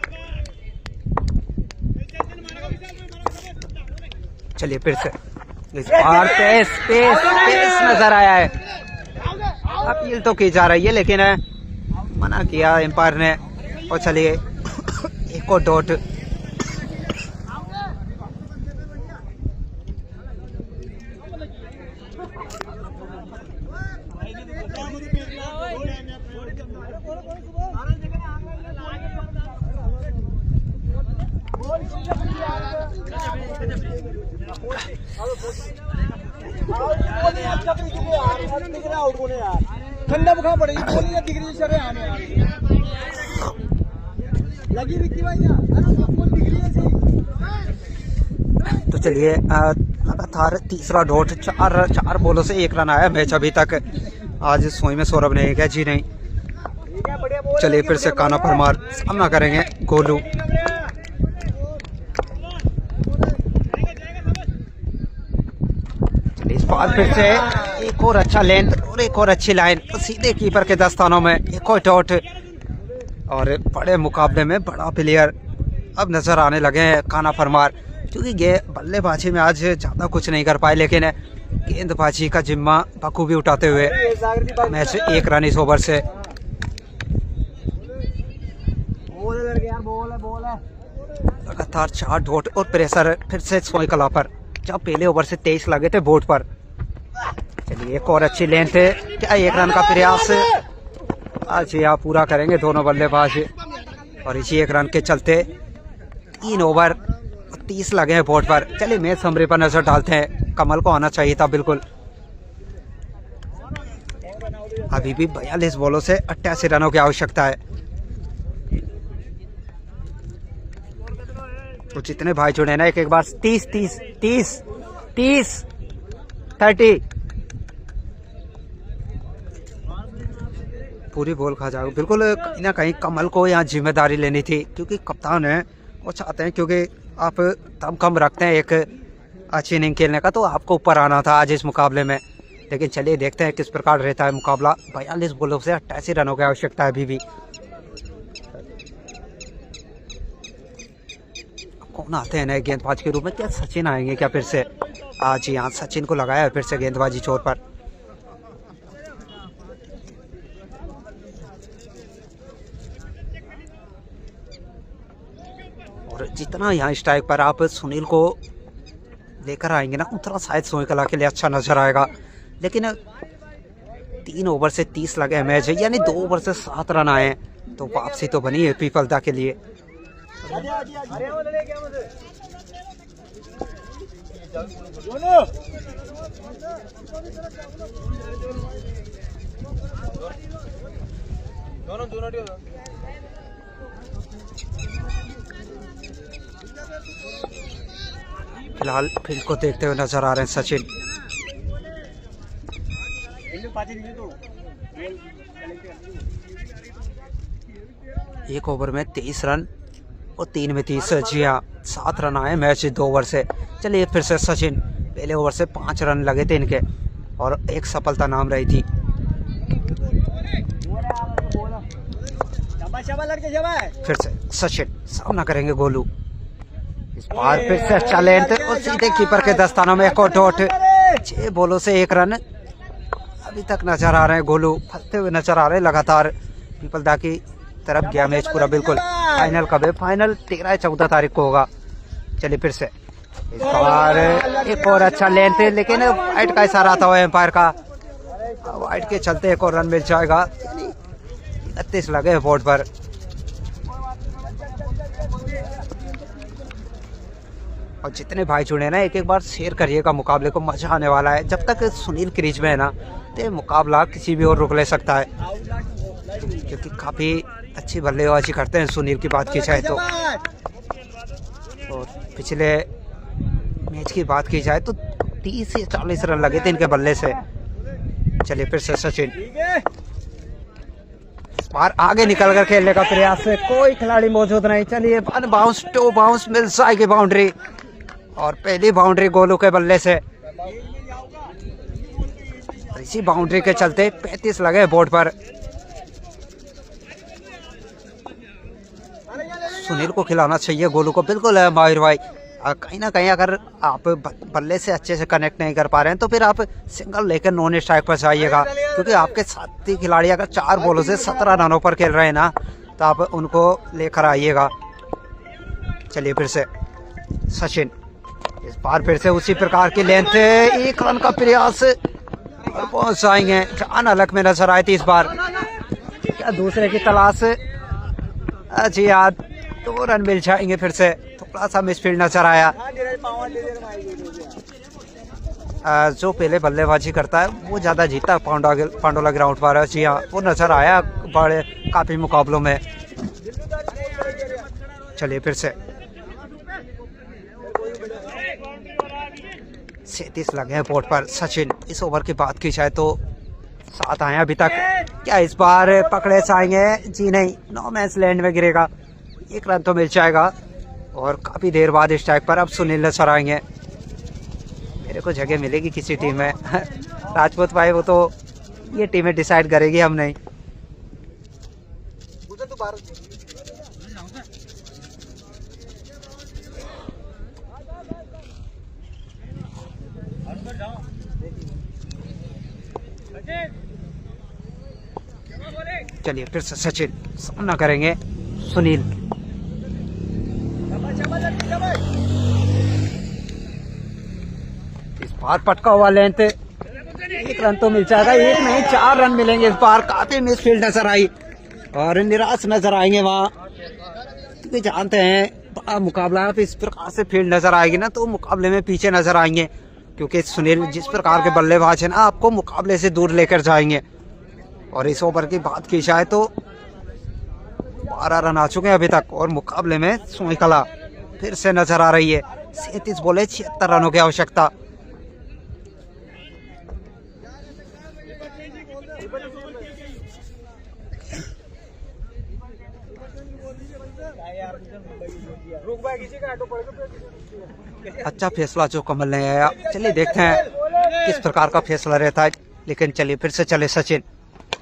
चलिए फिर से इस बार पेस नजर आया है। अपील तो की जा रही है लेकिन मना किया एम्पायर ने। और चलिए एक और डॉट। ठंडा बुखार पड़ेगी, बोली ना दिख रही शरे आने लगी विक्की भाई तो चलिए लगातार तीसरा डॉट। 4 बॉलों से 1 रन आया मैच अभी तक। आज सोई में सौरभ ने क्या जी नहीं। चलिए फिर से काना परमार सामना करेंगे गोलू। इस बार फिर से एक और अच्छा लेंथ और एक और अच्छी लाइन, सीधे कीपर के दस्तानों में। एक और डॉट। और बड़े मुकाबले में बड़ा प्लेयर अब नजर आने लगे हैं काना परमार, क्योंकि ये बल्लेबाजी में आज ज़्यादा कुछ नहीं कर पाए, लेकिन गेंदबाजी का जिम्मा बखूबी उठाते हुए मैच 1 रन इस ओवर से। लगातार 4 डॉट और प्रेशर फिर से सोई कला पर। जब पहले ओवर से 23 लगे थे बोर्ड पर। चलिए एक और अच्छी लेंथ है, क्या 1 रन का प्रयास आज यहाँ पूरा करेंगे दोनों बल्लेबाज। और इसी 1 रन के चलते 3 ओवर 30 लगे हैं बोर्ड पर। चलिए मैच समरी पर नजर डालते हैं। कमल को आना चाहिए था बिल्कुल। अभी भी 42 बॉलों से 88 रनों की आवश्यकता है। तो जितने भाई जुड़े ना एक बार 30 पूरी बॉल खा जाओ। बिल्कुल कहीं ना कहीं कमल को यहाँ जिम्मेदारी लेनी थी, क्योंकि कप्तान है वो चाहते हैं, क्योंकि आप दम कम रखते हैं एक अच्छी इनिंग खेलने का, तो आपको ऊपर आना था आज इस मुकाबले में। लेकिन चलिए देखते हैं किस प्रकार रहता है मुकाबला। 42 बॉलों से 88 रनों की आवश्यकता है अभी भी। कौन आते हैं नए गेंदबाज के रूप में? क्या सचिन आएंगे क्या फिर से? आज यहाँ सचिन को लगाया है फिर से गेंदबाजी छोर पर। और जितना यहाँ स्ट्राइक पर आप सुनील को लेकर आएंगे ना, उतना शायद सोईकला के लिए अच्छा नजर आएगा। लेकिन 3 ओवर से 30 लगे मैच, यानी 2 ओवर से 7 रन आए, तो वापसी तो बनी है पीपलदा के लिए। फिलहाल फील्ड को देखते हुए नजर आ रहे हैं सचिन। एक ओवर में 23 रन और 3 में 30। जी हाँ, 7 रन आए मैच 2 ओवर से। चलिए फिर से सचिन। पहले ओवर से 5 रन लगे थे इनके और एक सफलता नाम रही थी। फिर से सचिन सामना करेंगे गोलू। इस बार फिर से अच्छा लेंथ और सीधे कीपर के दस्तानों में एक और डॉट। 6 बॉलों से 1 रन अभी तक नजर आ रहे हैं। गोलू फंसते हुए नजर आ रहे हैं लगातार। पीपलदा की तरफ गया मैच पूरा बिल्कुल। फाइनल कब है? फाइनल 13-14 तारीख को होगा। चलिए फिर से इस बार एक और अच्छा लेंथ है, लेकिन वाइड का इशारा था एम्पायर का। वाइड के चलते एक और रन मिल जाएगा। 31 लगे बोर्ड पर। और जितने भाई जुड़े ना एक बार शेयर करिएगा मुकाबले को, मजा आने वाला है। जब तक सुनील क्रीज में है ना, तो मुकाबला किसी भी और रुक ले सकता है, क्योंकि काफी अच्छी बल्लेबाजी करते हैं सुनील की बात की जाए तो। और पिछले मैच की बात की जाए तो 30 से 40 रन लगे थे इनके बल्ले से। चलिए फिर से सचिन। इस बार आगे निकल कर खेलने का प्रयास है, कोई खिलाड़ी मौजूद नहीं। चलिए 1 बाउंस 2 बाउंस मिल जाएगी बाउंड्री, और पहली बाउंड्री गोलू के बल्ले से। इसी बाउंड्री के चलते 35 लगे बोर्ड पर। सुनील को खिलाना चाहिए गोलू को, बिल्कुल है माहिर भाई। कहीं ना कहीं अगर आप बल्ले से अच्छे से कनेक्ट नहीं कर पा रहे हैं, तो फिर आप सिंगल लेकर नॉन स्ट्राइक पर जाइएगा, क्योंकि आपके साथी खिलाड़ी अगर 4 बॉलों से 17 रनों पर खेल रहे हैं ना, तो आप उनको लेकर आइएगा। चलिए फिर से सचिन। इस बार फिर से उसी प्रकार की लेंथ, 1 रन का प्रयास और पहुंच जाएंगे। जान अलग में नजर आई थी इस बार, क्या दूसरे की तलाश। जी यार 2 रन मिल जाएंगे फिर से। थोड़ा सा मिसफील्ड नजर आया। जो पहले बल्लेबाजी करता है वो ज्यादा जीता है पांडोला ग्राउंड पर। जी हाँ, वो नजर आया बड़े काफी मुकाबलों में। चलिए फिर से 37 लगे हैं बोर्ड पर। सचिन। इस ओवर की बात की जाए तो 7 आए अभी तक। क्या इस बार पकड़े जाएंगे? जी नहीं, नो मैंस लैंड में गिरेगा। 1 रन तो मिल जाएगा, और काफी देर बाद स्ट्राइक पर अब सुनील नजर आएंगे। मेरे को जगह मिलेगी किसी टीम में? राजपूत भाई वो तो ये टीमें डिसाइड करेगी, हम नहीं। चलिए फिर से सचिन सामना करेंगे सुनील। बाहर पटका हुआ लेंथ, 1 रन तो मिल जाएगा, 1 नहीं 4 रन मिलेंगे इस बार। काफी मिस फील्ड नजर आई और निराश नजर आएंगे वहाँ, क्योंकि जानते हैं मुकाबला आप इस प्रकार से फील्ड नजर आएगी ना तो मुकाबले में पीछे नजर आएंगे, क्योंकि सुनील जिस प्रकार के बल्लेबाज है ना आपको मुकाबले से दूर लेकर जाएंगे। और इस ओवर की बात की जाए तो 12 रन आ चुके हैं अभी तक और मुकाबले में श्रृंखला फिर से नजर आ रही है। 37 बॉले 76 रनों की आवश्यकता। अच्छा फैसला जो कमल ने आया, चलिए देखते हैं किस प्रकार का फैसला रहता है। लेकिन चलिए फिर से चले सचिन,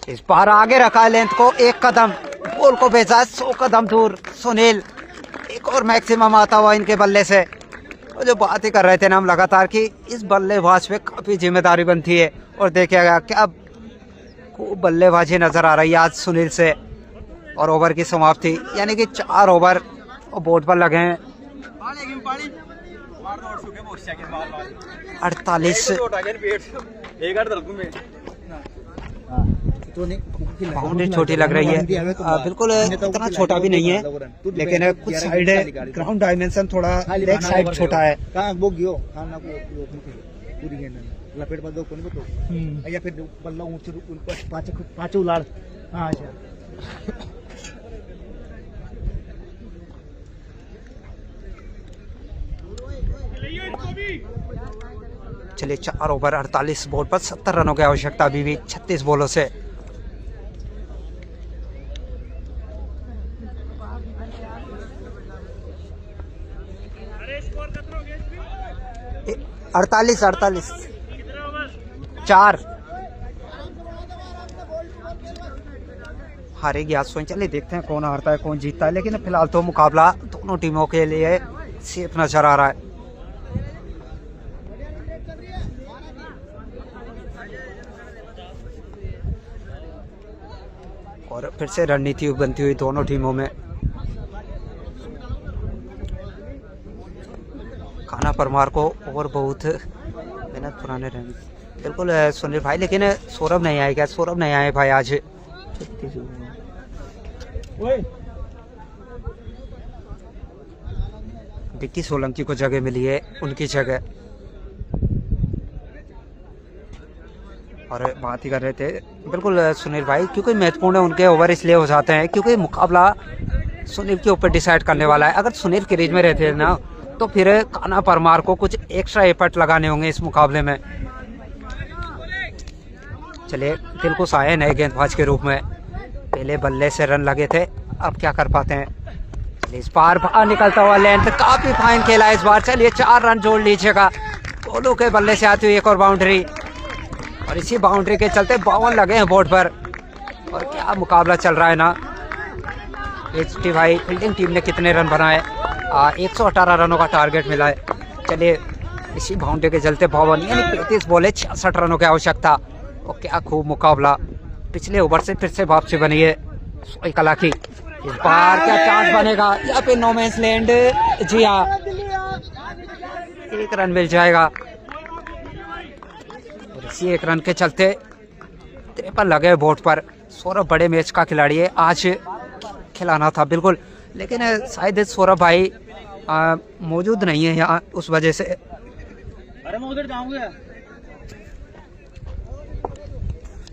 इस बार आगे रखा है लेंथ को, 1 कदम बॉल को भेजा 100 कदम दूर। सुनील एक और मैक्सिमम आता हुआ इनके बल्ले से। और जो बात ही कर रहे थे ना हम लगातार कि इस बल्लेबाज पे काफी जिम्मेदारी बनती है और देखिएगा क्या खूब बल्लेबाजी नजर आ रही है आज सुनील से। और ओवर की समाप्ति यानी कि 4 ओवर बोर्ड पर लगे हैं। 48 बाउंड्री छोटी लग रही है, बिल्कुल इतना छोटा भी नहीं है, लेकिन कुछ साइड ग्राउंड डायमेंशन थोड़ा लेग साइड छोटा है। चलिए 4 ओवर 48 बॉल पर 70 रनों की आवश्यकता अभी भी 36 बॉलों से। अड़तालीस 4 हारेगी आज सोच। चलिए देखते हैं कौन हारता है कौन जीतता है, लेकिन फिलहाल तो मुकाबला दोनों टीमों के लिए सेफ नजर आ रहा है। और फिर से रणनीति बनती हुई दोनों टीमों में। खाना परमार को और बहुत मेहनत पुराने रन बिल्कुल सुनील भाई, लेकिन सौरभ नहीं आए क्या? सौरभ नहीं आए भाई आज। विक्की सोलंकी को जगह मिली है उनकी जगह। और बात ही कर रहे थे बिल्कुल सुनील भाई, क्योंकि महत्वपूर्ण उनके ओवर इसलिए हो जाते हैं क्योंकि मुकाबला सुनील के ऊपर डिसाइड करने वाला है। अगर सुनील क्रीज में रहते हैं ना तो फिर काना परमार को कुछ एक्स्ट्रा एफर्ट लगाने होंगे इस मुकाबले में। चलिए दिलकुश आए नए गेंदबाज के रूप में, पहले बल्ले से रन लगे थे, अब क्या कर पाते हैं। इस बार बाहर निकलता हुआ लेंथ, काफी फाइन खेला इस बार। चलिए 4 रन जोड़ लीजिएगा। कोलू के बल्ले से आती हुई एक और बाउंड्री, और इसी बाउंड्री के चलते 52 लगे हैं बोर्ड पर। और क्या मुकाबला चल रहा है ना। एचटी भाई फील्डिंग टीम ने कितने रन बनाए? 118 रनों का टारगेट मिला है। चलिए इसी बाउंड्री के चलते 52 यानी 35 बॉले 66 रनों की आवश्यकता। और क्या खूब मुकाबला, पिछले ओवर से फिर से वापसी बनी है सोई कला की। इस बार क्या चांस बनेगा या फिर नो मैंस लैंड? जी हाँ, 1 रन मिल जाएगा। और इसी 1 रन के चलते 53 लगे बोर्ड पर। सौरभ बड़े मैच का खिलाड़ी है, आज खिलाना था बिल्कुल, लेकिन शायद सौरभ भाई मौजूद नहीं है यहाँ, उस वजह से। अरे मैं उधर जाऊंगा।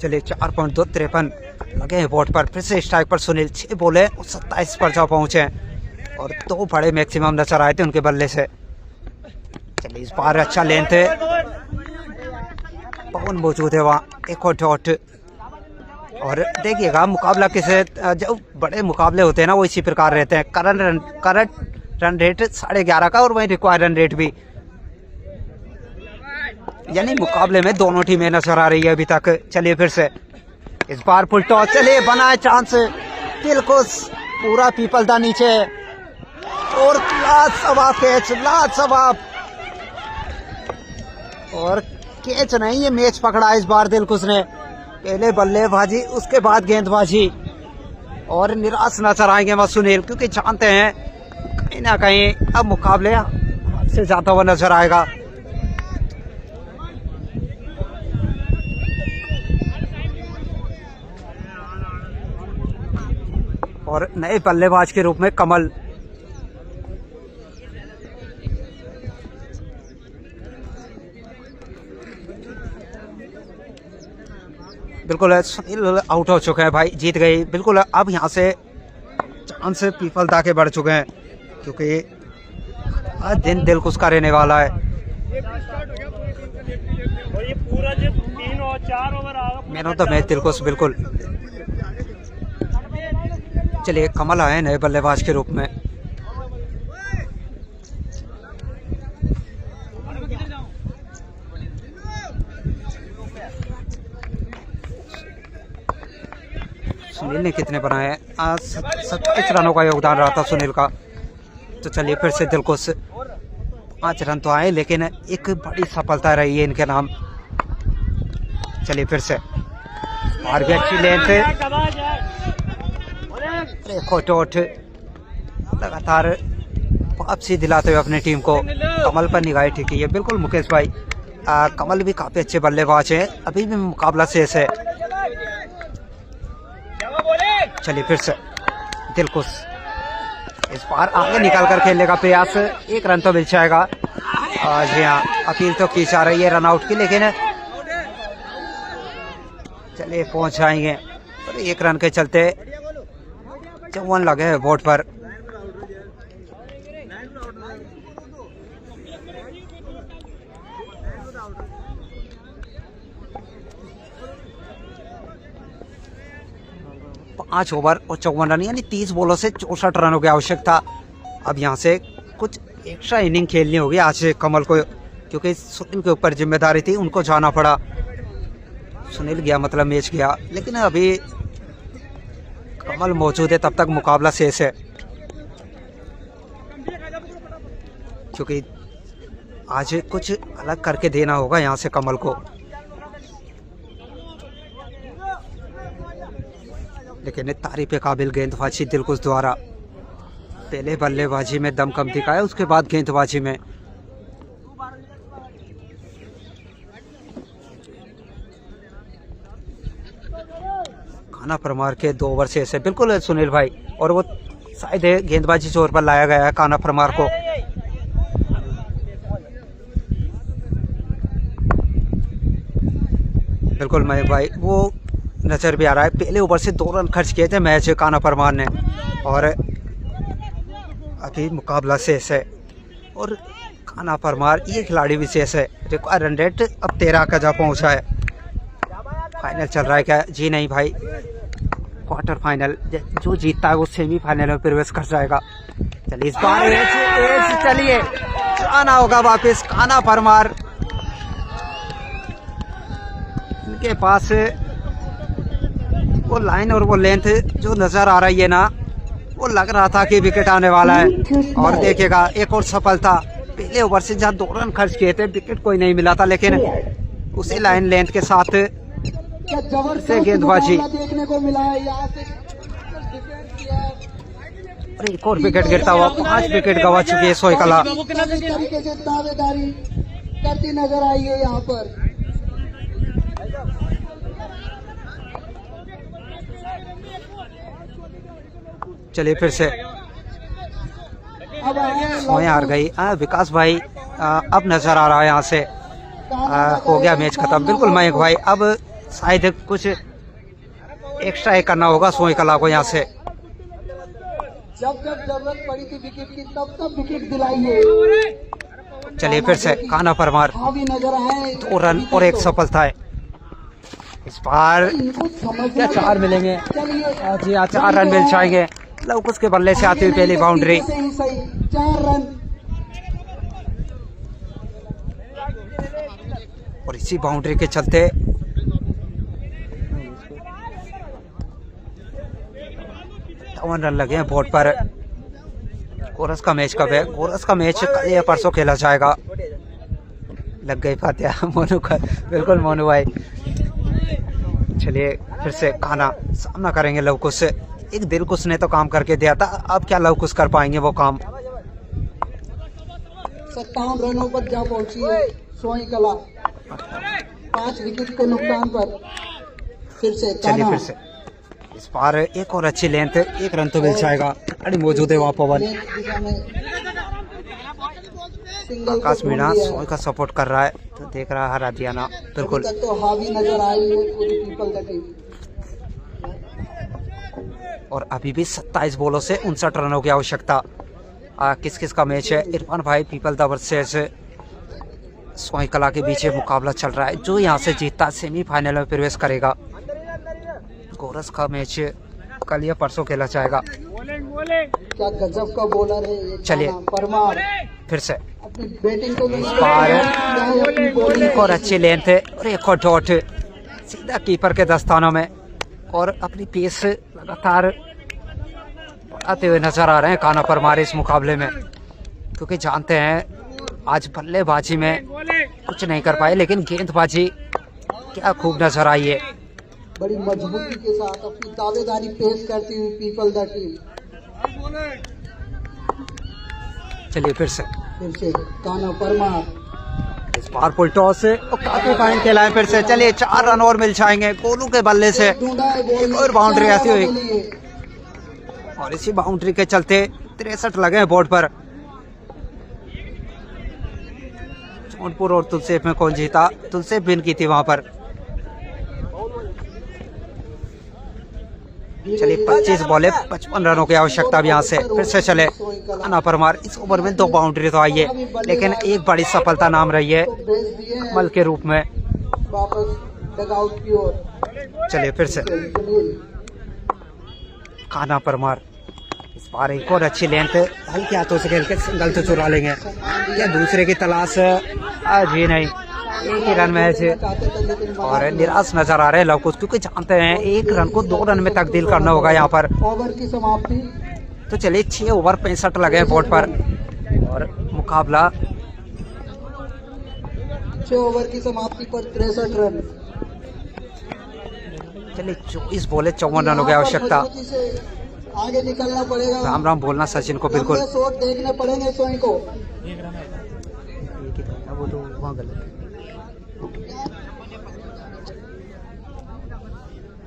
चलिए 4.2 53 लगे हैं बोर्ड पर। फिर से स्ट्राइक पर सुनील, 6 बॉले 27 पर जा पहुंचे हैं और 2 बड़े मैक्सिमम नजर आए थे उनके बल्ले से। चलिए इस बार अच्छा लेंथ है, पवन मौजूद है वहाँ, एक और डॉट। और देखिएगा मुकाबला किसे, जब बड़े मुकाबले होते हैं ना वो इसी प्रकार रहते हैं। करंट रन रेट 11.5 का और वही रिक्वायर्ड रन रेट भी, यानी मुकाबले में दोनों टीमें नजर आ रही है अभी तक। चलिए फिर से इस बार फुल टॉस, चलिए बनाए चांस, दिलकुश पूरा पीपल दा नीचे और लाजवाब कैच, लाजवाब। और कैच नहीं, ये मैच पकड़ा इस बार दिलकुश ने। पहले बल्लेबाजी उसके बाद गेंदबाजी, और निराश नजर आएंगे वह सुनील, क्योंकि जानते हैं कहीं ना कहीं अब मुकाबले से ज्यादा हुआ नजर आएगा। और नए बल्लेबाज के रूप में कमल। बिल्कुल सुनील आउट हो चुके हैं भाई, जीत गई बिल्कुल। अब यहाँ से चांस पीपलदा के बढ़ चुके हैं क्योंकि आज दिन दिलकुश का रहने वाला है। मैन ऑफ द मैच दिलकुश बिल्कुल। चलिए कमल आए नए बल्लेबाज के रूप में। सुनील ने कितने बनाए? 27 रनों का योगदान रहा था सुनील का। तो चलिए फिर से दिलकुश 5 रन तो आए लेकिन एक बड़ी सफलता रही है इनके नाम। चलिए फिर से और भी अच्छी लेंथ, टोट लगातार वापसी दिलाते हुए अपनी टीम को। कमल पर निगाह टिकी है बिल्कुल मुकेश भाई। कमल भी काफी अच्छे बल्लेबाज हैं, अभी भी मुकाबला शेष है। चलिए फिर से दिलकुश इस बार आगे निकाल कर खेलने का प्रयास, 1 रन तो मिल जाएगा। जी हाँ, अपील तो की जा रही है रन आउट की, लेकिन चलिए पहुंच जाएंगे। और 1 रन के चलते 54 लगे हैं बोर्ड पर। पांच ओवर और 54 रन, यानी 30 बॉलों से 64 रनों की आवश्यकता। अब यहाँ से कुछ एक्स्ट्रा इनिंग खेलनी होगी आज कमल को, क्योंकि सुनील के ऊपर जिम्मेदारी थी, उनको जाना पड़ा। सुनील गया मतलब मैच गया, लेकिन अभी कमल मौजूद है तब तक मुकाबला शेष है, क्योंकि आज कुछ अलग करके देना होगा यहाँ से कमल को। लेकिन तारीफ के काबिल गेंदबाजी दिलकुश द्वारा। पहले बल्लेबाजी में दम कम दिखाया, उसके बाद गेंदबाजी में। खाना परमार के 2 ओवर से ऐसे बिल्कुल सुनील भाई, और वो शायद गेंदबाजी जोर पर लाया गया है खाना परमार को। बिल्कुल मयंक भाई, वो नजर भी आ रहा है। पहले ओवर से 2 रन खर्च किए थे मैच काना परमार ने, और अभी मुकाबला शेष है। और काना परमार ये खिलाड़ी विशेष है। रिक्वायर्ड रन रेट अब 13 का जा पहुंचा है। फाइनल चल रहा है क्या? जी नहीं भाई, क्वार्टर फाइनल। जो जीतता है वो सेमीफाइनल में प्रवेश कर जाएगा। चलिए इस बार चलिए आना होगा वापस काना परमार। इनके पास वो लाइन और वो लेंथ जो नजर आ रही है ना, वो लग रहा था कि विकेट आने वाला है। और देखिएगा एक और सफलता। पहले ओवर से जहाँ 2 रन खर्च किए थे, विकेट कोई नहीं मिला था, लेकिन उसी लाइन लेंथ के साथ से गेंदबाजी देखने को मिला है। यहाँ से और एक और विकेट गिरता हुआ, 5 विकेट गवा चुकी है सोई कला। तरीके से दावेदारी करती नजर आई है यहाँ पर। चलिए फिर से सोए हार गई। विकास भाई अब नजर आ रहा है यहाँ से हो गया मैच खत्म। बिल्कुल मयंक भाई, अब शायद कुछ एक्स्ट्रा करना होगा सोई कला को यहाँ से। जब जरूरत पड़ी थी विकेट की, तब विकेट दिलाई है। चलिए फिर से काना परमार, नजर आए 2 रन और 1 सफलता है। इस बार क्या 4 मिलेंगे? जी हाँ, 4 रन मिल जाएंगे। लवकुश के बल्ले से आती हुई पहली बाउंड्री। 4 रन। और इसी बाउंड्री के चलते रन लगे हैं बोर्ड पर। कोरस का मैच कब है? कोरस का मैच कल या परसों खेला जाएगा। लग गई फातिहा मोनू का। बिल्कुल मोनू भाई। चलिए फिर से काना सामना करेंगे लवकुश से। एक दिलकुश ने तो काम करके दिया था, अब क्या लवकुश कर पाएंगे वो काम? 57 रनों पर जा पहुंची है सोई कला, 5 विकेट के नुकसान पर। फिर से चलिए फिर से इस बार एक और अच्छी लेंथ, एक रन तो मिल जाएगा। अड़ी मौजूद है वहाँ पवन। आकाश मीणा सोई का सपोर्ट कर रहा है, तो देख रहा है राधियाना बिल्कुल। तो हावी नजर आई है पूरी पीपल का टीम। और अभी भी 27 बॉलों से 59 रनों की आवश्यकता। किस किस का मैच है? इरफान भाई पीपल द वर्सेस सोई कला के बीच मुकाबला चल रहा है। जो यहाँ से जीतता सेमीफाइनल में प्रवेश करेगा। गोरस का मैच कल या परसों खेला जाएगा। क्या गजब का बॉलर है ये। चलिए परमार फिर से अपनी बैटिंग को इस बार एक और अच्छी लेंथ है और एक और डॉट सीधा कीपर के दस्तानों में। और अपनी पेस लगातार बढ़ाते हुए नजर आ रहे हैं काना परमार इस मुकाबले में, क्योंकि जानते हैं आज बल्लेबाजी में कुछ नहीं कर पाए, लेकिन गेंदबाजी क्या खूब नजर आई है। बड़ी मजबूती के साथ अपनी दावेदारी पेश करती हुई पीपल द टीम। चलिए फिर से काना परमार इस बार फुल टॉस और काफी फाइन खेला है फिर से। चलिए 4 रन और मिल जाएंगे गोलू के बल्ले से। एक और बाउंड्री आती हुई और इसी बाउंड्री के चलते 63 लगे हैं बोर्ड पर। जौनपुर और तुलसेप में कौन जीता? तुलसेप विन की थी वहां पर। चलिए 25 बॉले 55 रनों की आवश्यकता अब यहाँ से। फिर से चले काना परमार। इस ओवर में 2 बाउंड्री तो आई है, लेकिन एक बड़ी सफलता नाम रही है कमल के रूप में। वापस डगआउट की ओर। चलिए फिर से काना परमार। इस बार एक और अच्छी लेंथ हल्के हाथों से खेल के सिंगल तो चुरा लेंगे या दूसरे की तलाश आज ही नहीं। एक ही रन मैच और निराश नजर आ रहे हैं लवकुश, क्योंकि जानते हैं 1 रन को 2 रन में तब्दील करना होगा यहाँ पर। ओवर की समाप्ति। तो चलिए 6 ओवर 65 लगे हैं बोर्ड पर और मुकाबला 6 ओवर की समाप्ति पर 63 रन। चलिए 24 बॉले 54 रनों की आवश्यकता। आगे निकलना पड़ेगा। राम राम बोलना सचिन को बिल्कुल। शॉट देखने पड़ेंगे सोई को। वो तो वहाँ गलत।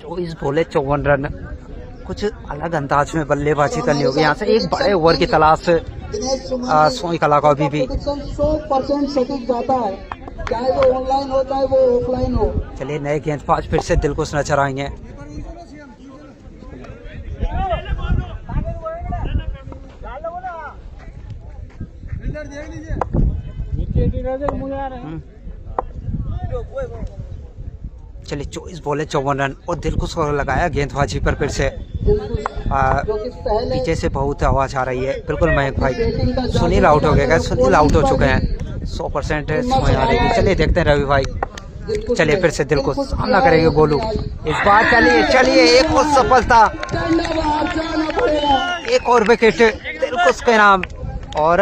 24 बॉले 54 रन, कुछ अलग अंदाज में बल्लेबाजी करनी होगी यहाँ से। एक बड़े ओवर की तलाश सोई कला को अभी भी। 100% सटीक जाता है, चाहे वो ऑनलाइन हो चाहे वो ऑफलाइन हो। चलिए नए गेंदबाज फिर से दिलकुश नजर आएंगे। चलिए 24 बॉले 54 रन और दिलकुश को लगाया गेंदबाजी पर फिर से। पीछे से बहुत आवाज आ रही है। बिल्कुल मयंक भाई। सुनील आउट हो गए। सुनील आउट हो चुके हैं। 100% समय आ रही है। चलिए देखते हैं रवि भाई। चलिए फिर से दिलकुश सामना करेंगे गोलू इस बार। चलिए एक और सफलता, एक और विकेट दिलकुश के नाम। और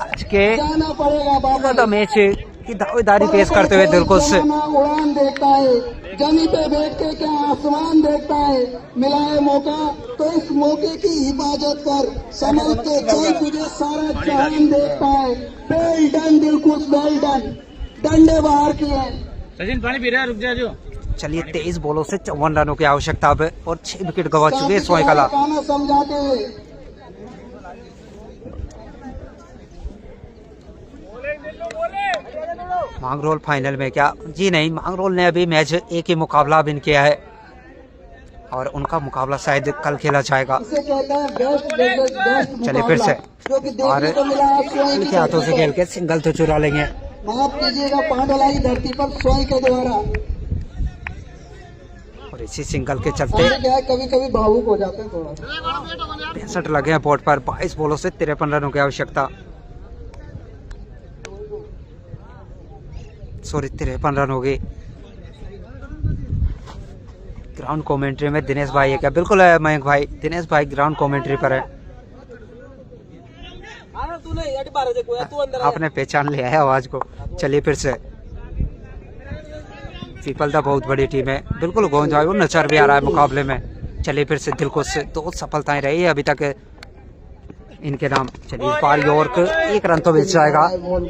आज के मैच की दावेदारी पेश करते हुए दिलकुश। उड़ान देखता है, जमीन पे बैठ के क्या आसमान देखता है। मिला है मौका तो इस मौके की हिफाजत कर, संभल के चल, तुझे सारा जहान देखता है। Well done Dilkush, well done. डंडे बाहर किए। सचिन पानी पी रहा है, रुक जा जो। चलिए 23 बॉलों से 54 रनों की आवश्यकता अब और 6 विकेट गंवा चुके हैं सोई कला। समझाते हुए मांगरोल फाइनल में क्या? जी नहीं, मांगरोल ने अभी मैच एक ही मुकाबला विन किया है और उनका मुकाबला शायद कल खेला जाएगा। चलिए फिर से और इनके हाथों से खेल के सिंगल तो चुरा लेंगे। माफ कीजिएगा, पांडुलाई धरती पर सोई के द्वारा। और इसी सिंगल के चलते कभी कभी भावुक हो जाते हैं थोड़ा। 65 लगे हैं बोर्ड पर। 22 बॉलों से 53 रनों की आवश्यकता। सॉरी 53 रन हो गई। ग्राउंड कमेंट्री में दिनेश भाई है क्या? बिल्कुल है मयंक भाई। दिनेश भाई ग्राउंड कमेंट्री पर है। आपने पहचान लिया है आवाज को। चलिए फिर से पीपल द बहुत बड़ी टीम है। बिल्कुल गोविंद भाई वो नजर भी आ रहा है मुकाबले में। चलिए फिर से दिलकुश से 2 सफलताएं रही है अभी तक इनके नाम। चलिए इस बार यॉर्क 1 रन तो मिल जाएगा,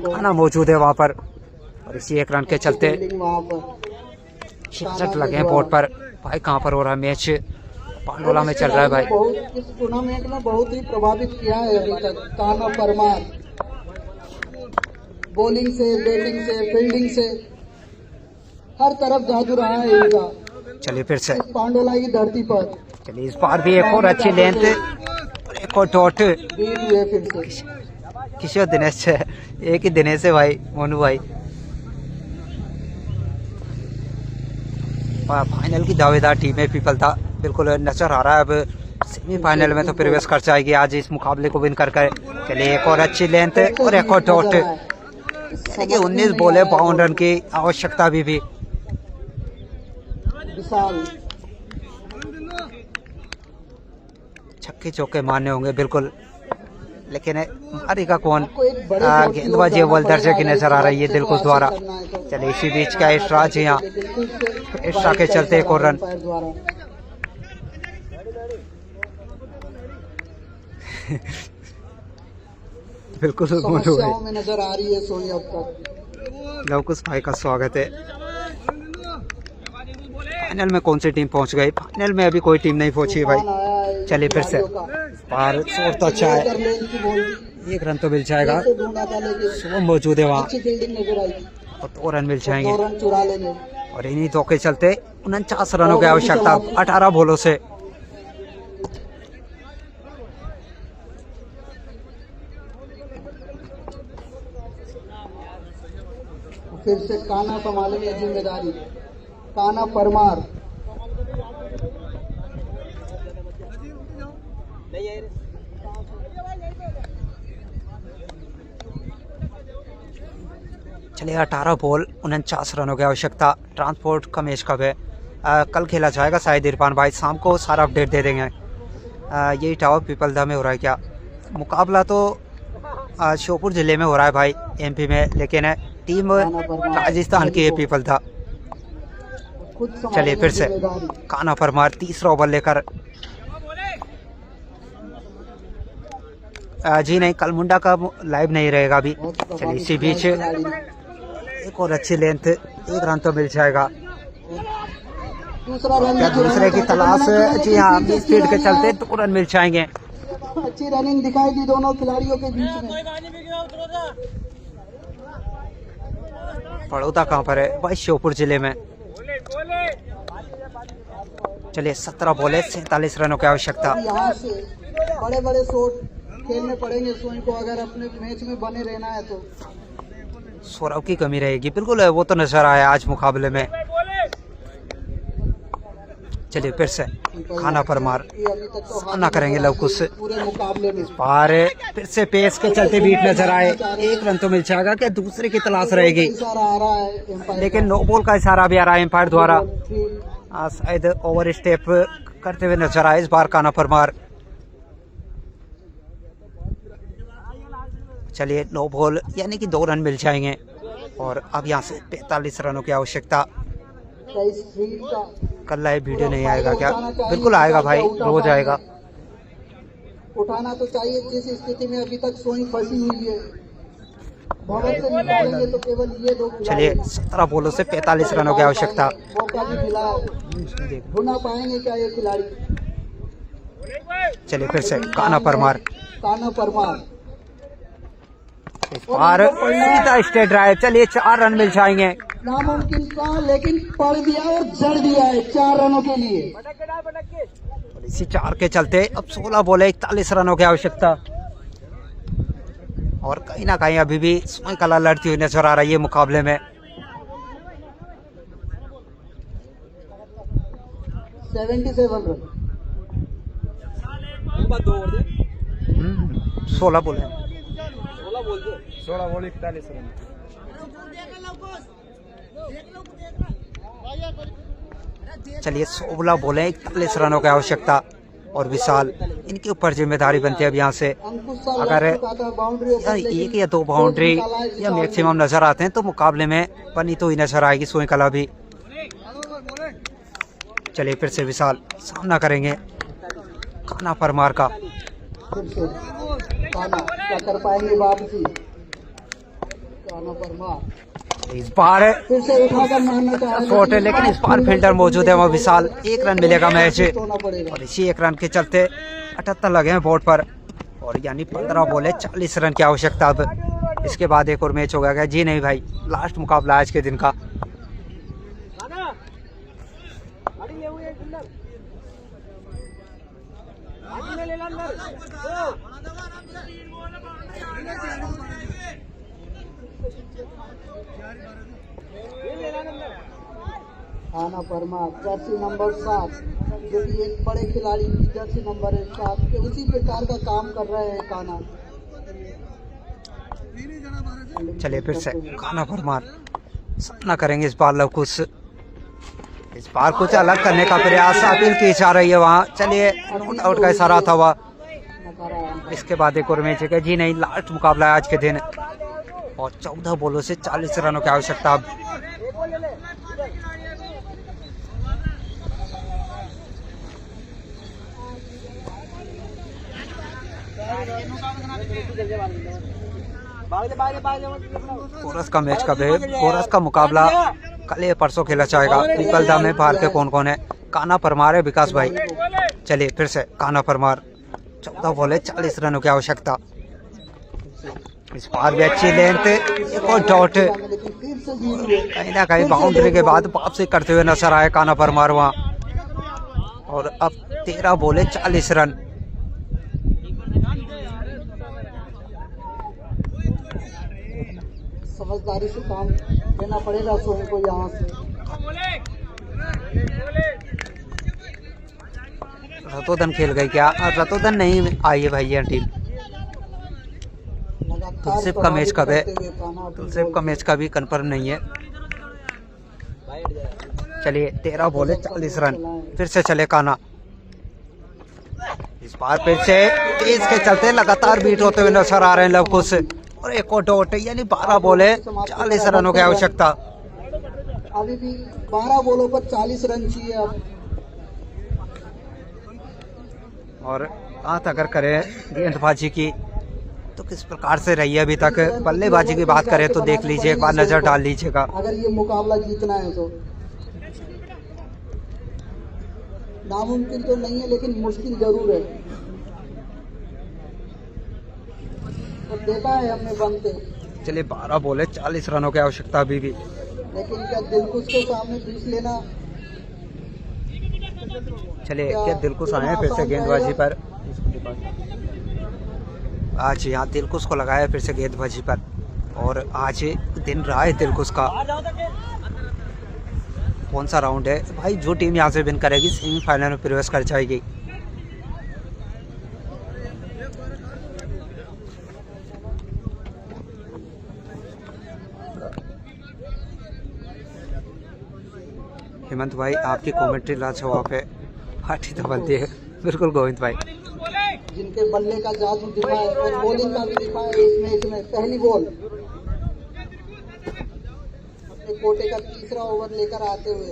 खाना मौजूद है वहां पर। और इसी 1 रन के चलते 66 लगे हैं बोर्ड पर। भाई कहां पर हो रहा है मैच? पांडोला में चल रहा है भाई। बहुत इस टूर्नामेंट में बहुत ही प्रभावित किया है अभी तक कान्हा परमार, बॉलिंग से, बैटिंग से, फील्डिंग से, हर तरफ जादू रहा है इनका चलिए फिर से, इस पांडोला की धरती पर। चलिए इस बार भी एक और अच्छी लेंथ और एक और डॉट बीट हुए फिर से किशोर दिनेश से, एक ही दिनेश है भाई, मोनू भाई। फाइनल की दावेदार टीम है पीपल था, बिल्कुल नजर आ रहा है। अब सेमीफाइनल में तो प्रवेश कर जाएगी आज इस मुकाबले को विन कर कर। चलिए एक और अच्छी लेंथ और एक और डॉट। देखिए 19 बॉल है, 52 रन की आवश्यकता भी विशाल छक्के चौके मारने होंगे बिल्कुल, लेकिन मारेगा कौन? आपको एक बड़े चोट की गेंदबाजी ओर अव्वल जाना दर्जे की पड़ेगा, नजर आ रही है इस दिलकुश बात से द्वारा। करना है तो चलिए इसी बीच का एक्स्ट्रा जी हाँ, एक्स्ट्रा के चलते एक और रन। बिल्कुल मोनू समस्याओं भाई, में नजर आ रही है सोनी अब तक। लवकुश भाई का स्वागत है। फाइनल में कौन सी टीम पहुंच गई? फाइनल में अभी कोई टीम नहीं पहुंची है तूफान भाई। आया है चलिए फिर से, खिलाड़ियों का। और शोर तो अच्छा है, कर ले इनकी बॉल, एक रन तो मिल जाएगा। कैसे ढूंढा था लेकिन शुभम मौजूद है वहाँ अच्छी फील्डिंग नजर आई, और 2 रन मिल 2 जाएंगे। रन चुरा लेंगे। और इन्हीं दो के चलते 49 रनों की आवश्यकता 18 बॉलों से। फिर से कान्हा संभालेंगे जिम्मेदारी, कान्हा परमार। चलिए 18 बॉल 49 रनों की आवश्यकता। ट्रांसपोर्ट का मैच कब है? कल खेला जाएगा शायद इरफान भाई, शाम को सारा अपडेट दे देंगे। यही टावर पीपलदा में हो रहा है क्या? मुकाबला तो श्योपुर ज़िले में हो रहा है भाई, एमपी में, लेकिन टीम राजस्थान की है पीपलदा। खुद संभालेंगे चलिए फिर से, जिम्मेदारी। कान्हा परमार तीसरा ओवर लेकर। जी नहीं, कल मुंडा का लाइव नहीं रहेगा अभी। बहुत चलिए प्रभावित इसी किया बीच खिलाड़ी ने। एक और अच्छी लेंथ, 1 रन तो मिल जाएगा। दूसरा रन क्या भी दूसरे की तलाश? जी हाँ, लेकिन स्पीड के चलते 2 रन मिल जाएंगे। अच्छी रनिंग दिखाई दी दोनों खिलाड़ियों के बीच में। बड़ौदा कहाँ पर है भाई? श्योपुर जिले में। चलिए 17 बॉल है, 47 रनों की आवश्यकता। यहाँ से बड़े बड़े शॉट खेलने पड़ेंगे सोनी को अगर अपने मैच में बने रहना है तो। सौरव की कमी रहेगी बिल्कुल, वो तो नजर आया आज मुकाबले में। चलिए फिर से, खाना परमार ये अभी तक तो सामना करेंगे लवकुश। पूरे मुकाबले में। और फिर से पेस के चलते बीट नजर आए, 1 रन तो मिल जाएगा। क्या दूसरे की तलाश रहेगी? इशारा आ रहा है एम्पायर लेकिन नो बॉल का इशारा भी आ रहा है एम्पायर द्वारा। का। शायद ओवर स्टेप करते हुए नजर आए इस बार कान्हा परमार। चलिए 9 बॉल यानी कि 2 रन मिल जाएंगे। और अब यहाँ से 45 रनों की आवश्यकता। इस फील्ड का कल लाइव वीडियो नहीं आएगा क्या? बिल्कुल आएगा भाई, रोज आएगा। उठाना तो चाहिए, जिस स्थिति में अभी तक सोई फंसी हुई है। भवन से निकालेंगे तो केवल ये 2 चलिए 17 बॉलों से 45 रनों की आवश्यकता। मौका भी मिला है, भुना पाएंगे क्या ये खिलाड़ी? चलिए फिर से, कान्हा परमार कान्हा परमार और सीधा स्ट्रेट ड्राइव। चलिए 4 रन मिल जाएंगे। नामुमकिन था लेकिन पढ़ दिया और जड़ दिया है 4 रनों के लिए। इसी 4 के चलते अब 16 बॉल है, 41 रनों की आवश्यकता। और कहीं ना कहीं अभी भी सोई कला लड़ती हुई नजर आ रही है मुकाबले में। 77 रन 16 बॉल है। 16 बॉल 41 रन। चलिए 16 बॉल है, 41 रनों की आवश्यकता। और विशाल, इनके ऊपर जिम्मेदारी बनती है अब यहाँ से। अगर यार 1 या 2 बाउंड्री या मैक्सिमम नजर आते हैं तो मुकाबले में बनी तो ही नजर आएगी सोई कला भी। चलिए फिर से विशाल सामना करेंगे कान्हा परमार का। फिर से कान्हा क्या कर पाएंगे वापसी? कान्हा परमार इस बार फिर से उठाकर मारना चाह रहे शॉट है, लेकिन इस बार फील्डर मौजूद है वहाँ विशाल। 1 रन मिलेगा मैच होना पड़ेगा। और इसी 1 रन के चलते 78 लगे हैं बोर्ड पर और यानी 15 बॉल है, 40 रन की आवश्यकता। अब इसके बाद एक और मैच होगा क्या? जी नहीं भाई, लास्ट मुकाबला आज के दिन का। खाना परमार जर्सी नंबर 7, जो कि एक बड़े खिलाड़ी की जर्सी नंबर 7 के उसी प्रकार का काम कर रहे हैं खाना। चलिए फिर से खाना परमार सामना करेंगे इस बार लवकुश। इस बार कुछ अलग करने का प्रयास अपील की जा रही है वहाँ। चलिए नॉट आउट का इशारा था वह। इसके बाद एक और मैच है जी नहीं, लास्ट मुकाबला है आज के दिन और 14 बॉलों से 40 रनों की आवश्यकता। अब कोरस का मैच कब है? कोरस का मुकाबला कल या परसों खेला जाएगा। उकलदा में भारतीय कौन कौन है? काना परमार है, विकास भाई। चलिए फिर से काना परमार, 14 बॉल है, 40 रनों की आवश्यकता। इस बार भी अच्छी लेंथ, एक और डॉट, कहीं ना कहीं बाउंड्री के बाद वापसी करते हुए नजर आए काना परमार वहाँ। और अब 13 बॉल है, 40 रन। समझदारी से काम लेना पड़ेगा सोहन को यहाँ से। रतोदन खेल गई क्या? रतोदन नहीं आई है भाई ये टीम। तुलसीप का मैच कब है? तुलसीप का मैच का भी कंफर्म नहीं है। चलिए 13 बॉल है, 40 रन। फिर से चले काना। इस बार फिर से तेज के चलते लगातार बीट होते हुए नजर आ रहे हैं लवकुश और एक और डॉट, यानी 12 बॉल है, 40 रनों की आवश्यकता। अभी भी 12 बॉलों पर 40 रन चाहिए अब। और बात अगर करें गेंदबाजी की तो किस प्रकार से रही है अभी तक? बल्लेबाजी की बात करें तो देख लीजिए, एक बार नजर डाल लीजिएगा। अगर ये मुकाबला जीतना है तो नामुमकिन तो नहीं है, लेकिन मुश्किल जरूर है। तो देता है हमने बनते। चलिए 12 बॉल है, 40 रनों की आवश्यकता अभी भी। लेकिन क्या दिलकुश के सामने बीस लेना? चलिए क्या दिलकुश आए हैं फिर से गेंदबाजी पर? आज यहाँ दिलकुश को लगाया फिर से गेंदबाजी पर और आज दिन रहा है दिलकुश का। कौन सा राउंड है भाई? जो टीम यहाँ से विन करेगी सेमीफाइनल में प्रवेश कर जाएगी। हेमंत भाई आपकी कमेंट्री लाजवाब है, पार्टी तो बनती है। बिल्कुल गोविंद भाई, जिनके बल्ले का जादू दिखा है और बॉलिंग का भी दिखा है इस मैच में। पहली बॉल अपने कोटे का तीसरा ओवर लेकर आते हुए।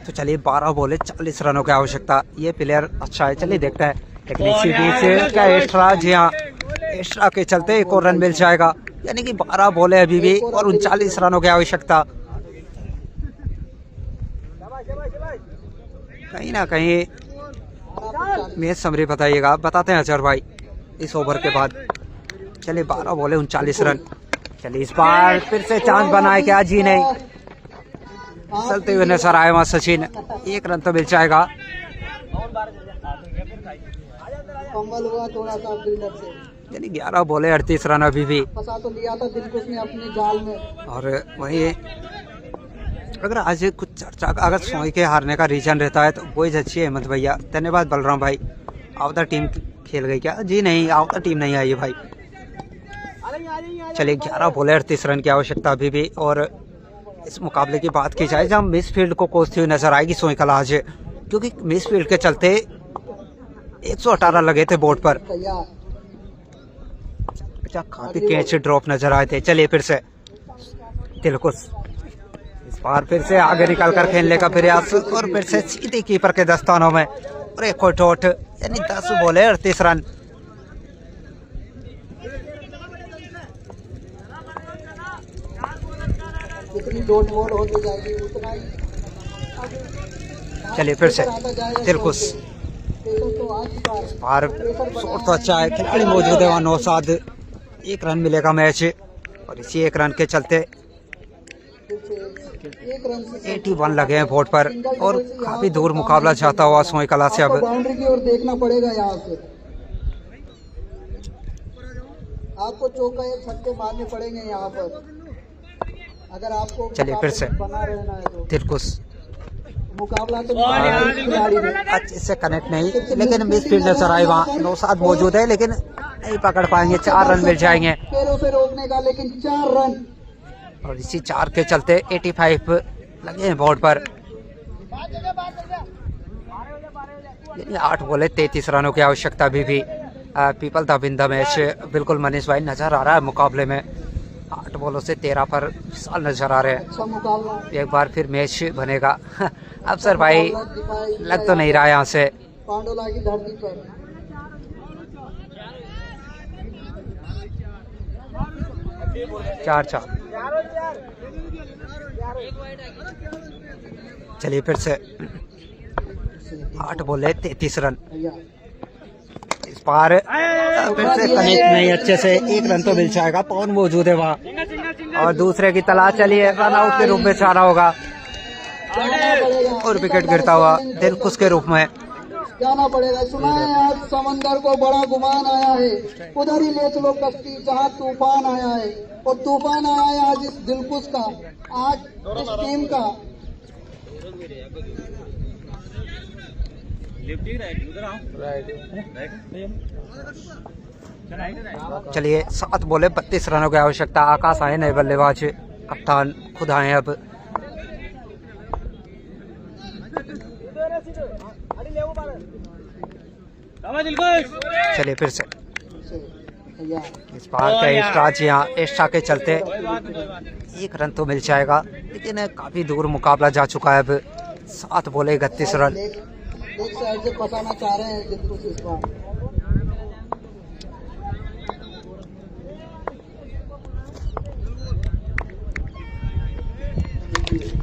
तो चलिए 12 बॉल है, 40 रनों की आवश्यकता। ये प्लेयर अच्छा है, चलिए देखते हैं। लेकिन इसी बीच क्या एक्स्ट्रा, जी हाँ एक्स्ट्रा के चलते एक और रन मिल जाएगा, यानी कि 12 बॉल है अभी भी और 39 रनों की आवश्यकता। कहीं ना कहीं मैच समरी बताइएगा, बताते हैं अजहर भाई इस ओवर के बाद। चलिए 12 बॉल है, 39 रन। चलिए इस बार फिर से चांस बनाए क्या? जी नहीं, चलते हुए नजर आए वहाँ सचिन। 1 रन तो मिल जाएगा। फंबल हुआ थोड़ा सा फील्डर से, यानी 11 बॉल है, 38 रन अभी भी। फंसा तो लिया था दिलकुश ने अपने जाल में। और वही अगर आज कुछ चर्चा अगर सोई के हारने का रीजन रहता है तो वही अच्छी है हेमंत भैया। धन्यवाद बलराम भाई। आवता टीम खेल गई क्या? जी नहीं, आवता टीम नहीं आई है भाई। चलिए 11 बॉल है, 38 रन की आवश्यकता अभी भी। और इस मुकाबले की बात की जाए जहाँ मिस फील्ड को कोसती हुई नजर आएगी सोई कला आज, क्योंकि मिस फील्ड के चलते 118 लगे थे बोर्ड पर। अच्छा काफी कैच ड्रॉप नजर आए थे। चलिए फिर से दिलकुश इस बार फिर से आगे निकल कर खेलने का प्रयास और फिर से सीधे कीपर के दस्तानों में और एक और डॉट, यानी 10 बॉल है, 38 रन। जितनी डॉट बॉल होती जाएगी उतना ही चलिए फिर से दिलकुश तो आ चुका है। बाहर शॉट तो अच्छा है, खिलाड़ी मौजूद है वहाँ 9-7, 1 रन मिलेगा मैच और इसी 1 रन के चलते फिर से 1 रन से 81 लगे हैं बोर्ड पर और काफी दूर मुकाबला चाहता हुआ सोई कला से अब बाउंड्री की ओर देखना पड़ेगा यहाँ से। आपको चौका या छक्के मारने पड़ेंगे यहाँ पर अगर आपको चलिए फिर से बना रहना है तो। दिलकुश मुकाबला तो खिलाड़ी में अच्छे से कनेक्ट नहीं, लेकिन मिस फील्ड नजर आई वहाँ 9-7 मौजूद है लेकिन नहीं पकड़ पाएंगे। 4 रन मिल जाएंगे पैरों से रोकने का, लेकिन 4 रन और इसी 4 के चलते 85 लगे हैं बोर्ड पर। 8 बॉले 33 रनों की आवश्यकता अभी भी। People the win the match बिल्कुल मनीष भाई नजर आ रहा है मुकाबले में। 8 बॉलों से 13 पर विशाल नजर आ रहे हैं। अच्छा मुकाबला। एक बार फिर मैच बनेगा। अफसर भाई लग तो नहीं रहा है यहाँ से। पांडोला की धरती पर 4-4। चलिए फिर से 8 बॉले 33 रन। इस बार फिर से कनेक्ट नहीं अच्छे से, 1 रन तो मिल जाएगा। पवन मौजूद है वहाँ और दूसरे की तलाश चलिए, रन आउट के रूप में जाना होगा और विकेट गिरता हुआ दिलकुश के रूप में। जाना पड़ेगा। सुना है आज समंदर को बड़ा गुमान आया है, उधर ही ले चलो कश्ती जहाँ तूफान आया है। और तूफान आया है आज इस दिलकुश का, आज इस टीम का। चलिए 7 बॉले 32 रनों की आवश्यकता। आकाश आए नए बल्लेबाज, कप्तान खुद आए अब। चलिए फिर से इस बार का एक्स्ट्रा के चलते 1 रन तो मिल जाएगा, लेकिन काफी दूर मुकाबला जा चुका है अब। 7 बॉले 31 रन। एक साइड से फंसाना चाह रहे हैं दिलकुश इस बार।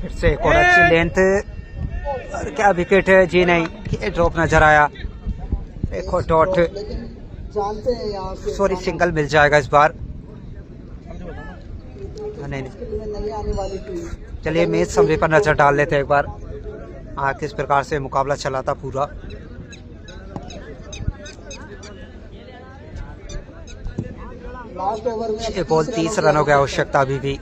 फिर से एक और अच्छी लेंथ और क्या विकेट है जी नहीं, ये ड्रॉप नजर आया। एक और डॉट, लेकिन जानते हैं यहाँ से सॉरी सिंगल मिल जाएगा इस बार। नहीं नहीं आने वाली थी। चलिए मैच समरी पर नजर डाल लेते हैं एक बार, किस प्रकार से मुकाबला चला था पूरा। लास्ट ओवर में 6 बॉल 30 रनों की आवश्यकता अभी भी।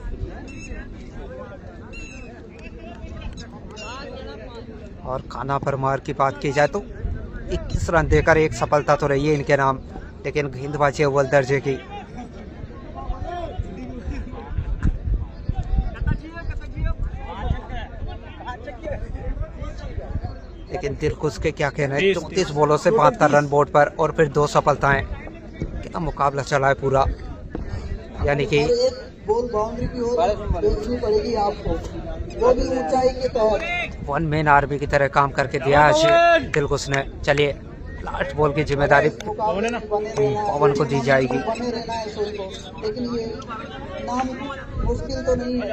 और खाना परमार की बात की जाए तो 21 रन देकर एक सफलता तो रही है इनके नाम, लेकिन गेंदबाजी अव्वल दर्जे की। लेकिन दिलकुश के क्या कहना है, 34 बॉलों से 72 रन बोर्ड पर और फिर 2 सफलताएं। क्या मुकाबला चला है पूरा, यानी कि एक बॉल बाउंड्री की ओर देखनी पड़ेगी आपको, वो भी ऊंचाई के तहत। 1 मैन आर्मी की तरह काम करके दिया आज दिलकुश ने। चलिए लास्ट बॉल की जिम्मेदारी पवन को दी जाएगी। बने रहना है शो को, लेकिन ये नाम मुश्किल तो नहीं है।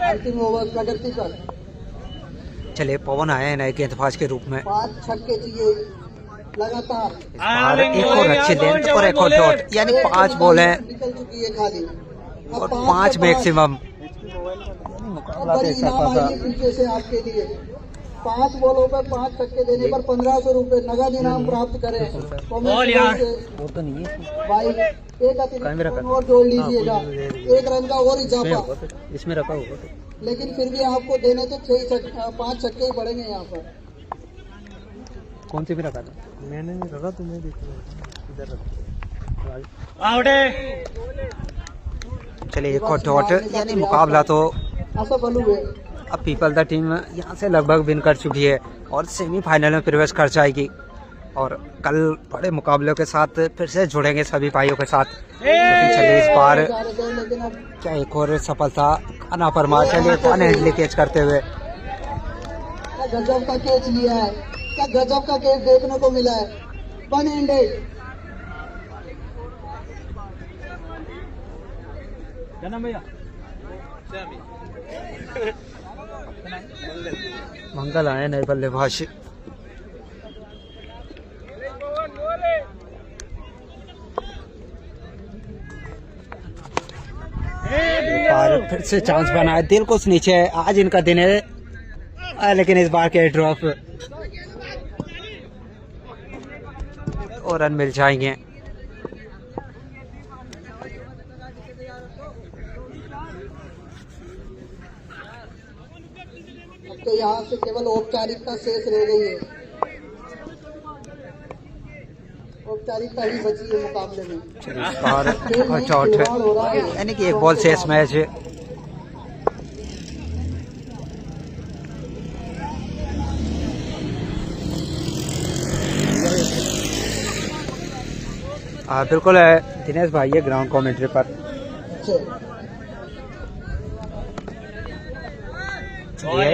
अंतिम ओवर प्रगति पर चलिए पवन आए हैं नए गेंदबाज के रूप में। 5 छक्के चाहिए लगातार। इस बार एक और अच्छी लेंथ और एक और डॉट, यानी 5 बॉल हैं निकल चुकी है खाली और 5 मैक्सिमम। बड़ी इनाम आएगी पीछे से आपके लिए। 5 बॉलों पर 5 छक्के देने पर 1500 रुपए नगद इनाम प्राप्त करें। वो तो नहीं है भाई एक अतिरिक्त और जोड़ लीजिएगा, 1 रन का और इजाफा। इसमें रखा होगा, लेकिन फिर भी आपको देने तो 5 छक्के ही पड़ेंगे यहाँ पर। कौन सी भी रखा था? मैंने नहीं रखा, तुम्हें इधर चलिए एक और डॉट, यानी मुकाबला तो असफल हुए। अब पीपल द टीम यहाँ से लगभग विन कर चुकी है और सेमीफाइनल में प्रवेश कर जाएगी। और कल बड़े मुकाबलों के साथ फिर से जुड़ेंगे सभी भाइयों के साथ। लेकिन चलिए इस बार लेकिन अब क्या एक और सफलता खाना परमार चलिए वन हैंडली कैच करते हुए। क्या गजब का कैच लिया है, क्या गजब का कैच देखने को मिला है। One handed. क्या नाम भैया? मंगल आए नए बल्लेबाज। बार फिर से चांस बना है, दिल कुछ नीचे है, आज इनका दिन है। लेकिन इस बार के ड्रॉप और रन मिल जाएंगे। अब तो यहाँ से केवल औपचारिकता शेष रह गई है, औपचारिकता ही बची है मुकाबले में। इस बार चौट है, यानी कि एक बॉल से इस मैच बिल्कुल है। दिनेश भाई है ग्राउंड कमेंट्री पर।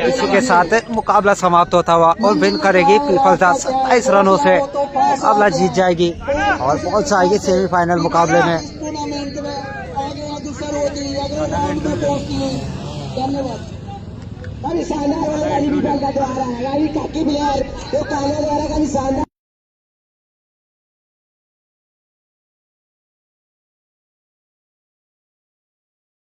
इसी के साथ मुकाबला समाप्त होता हुआ और विन करेगी पीपल्स 27 रनों से मुकाबला जीत जाएगी और पहुंच जाएगी सेमीफाइनल मुकाबले में। टूर्नामेंट में आगे अग्रसर होगी, अगले राउंड में पहुंचती है। धन्यवाद। शानदार वाला का द्वारा काकी प्लेयर वो काले द्वारा का भी शानदार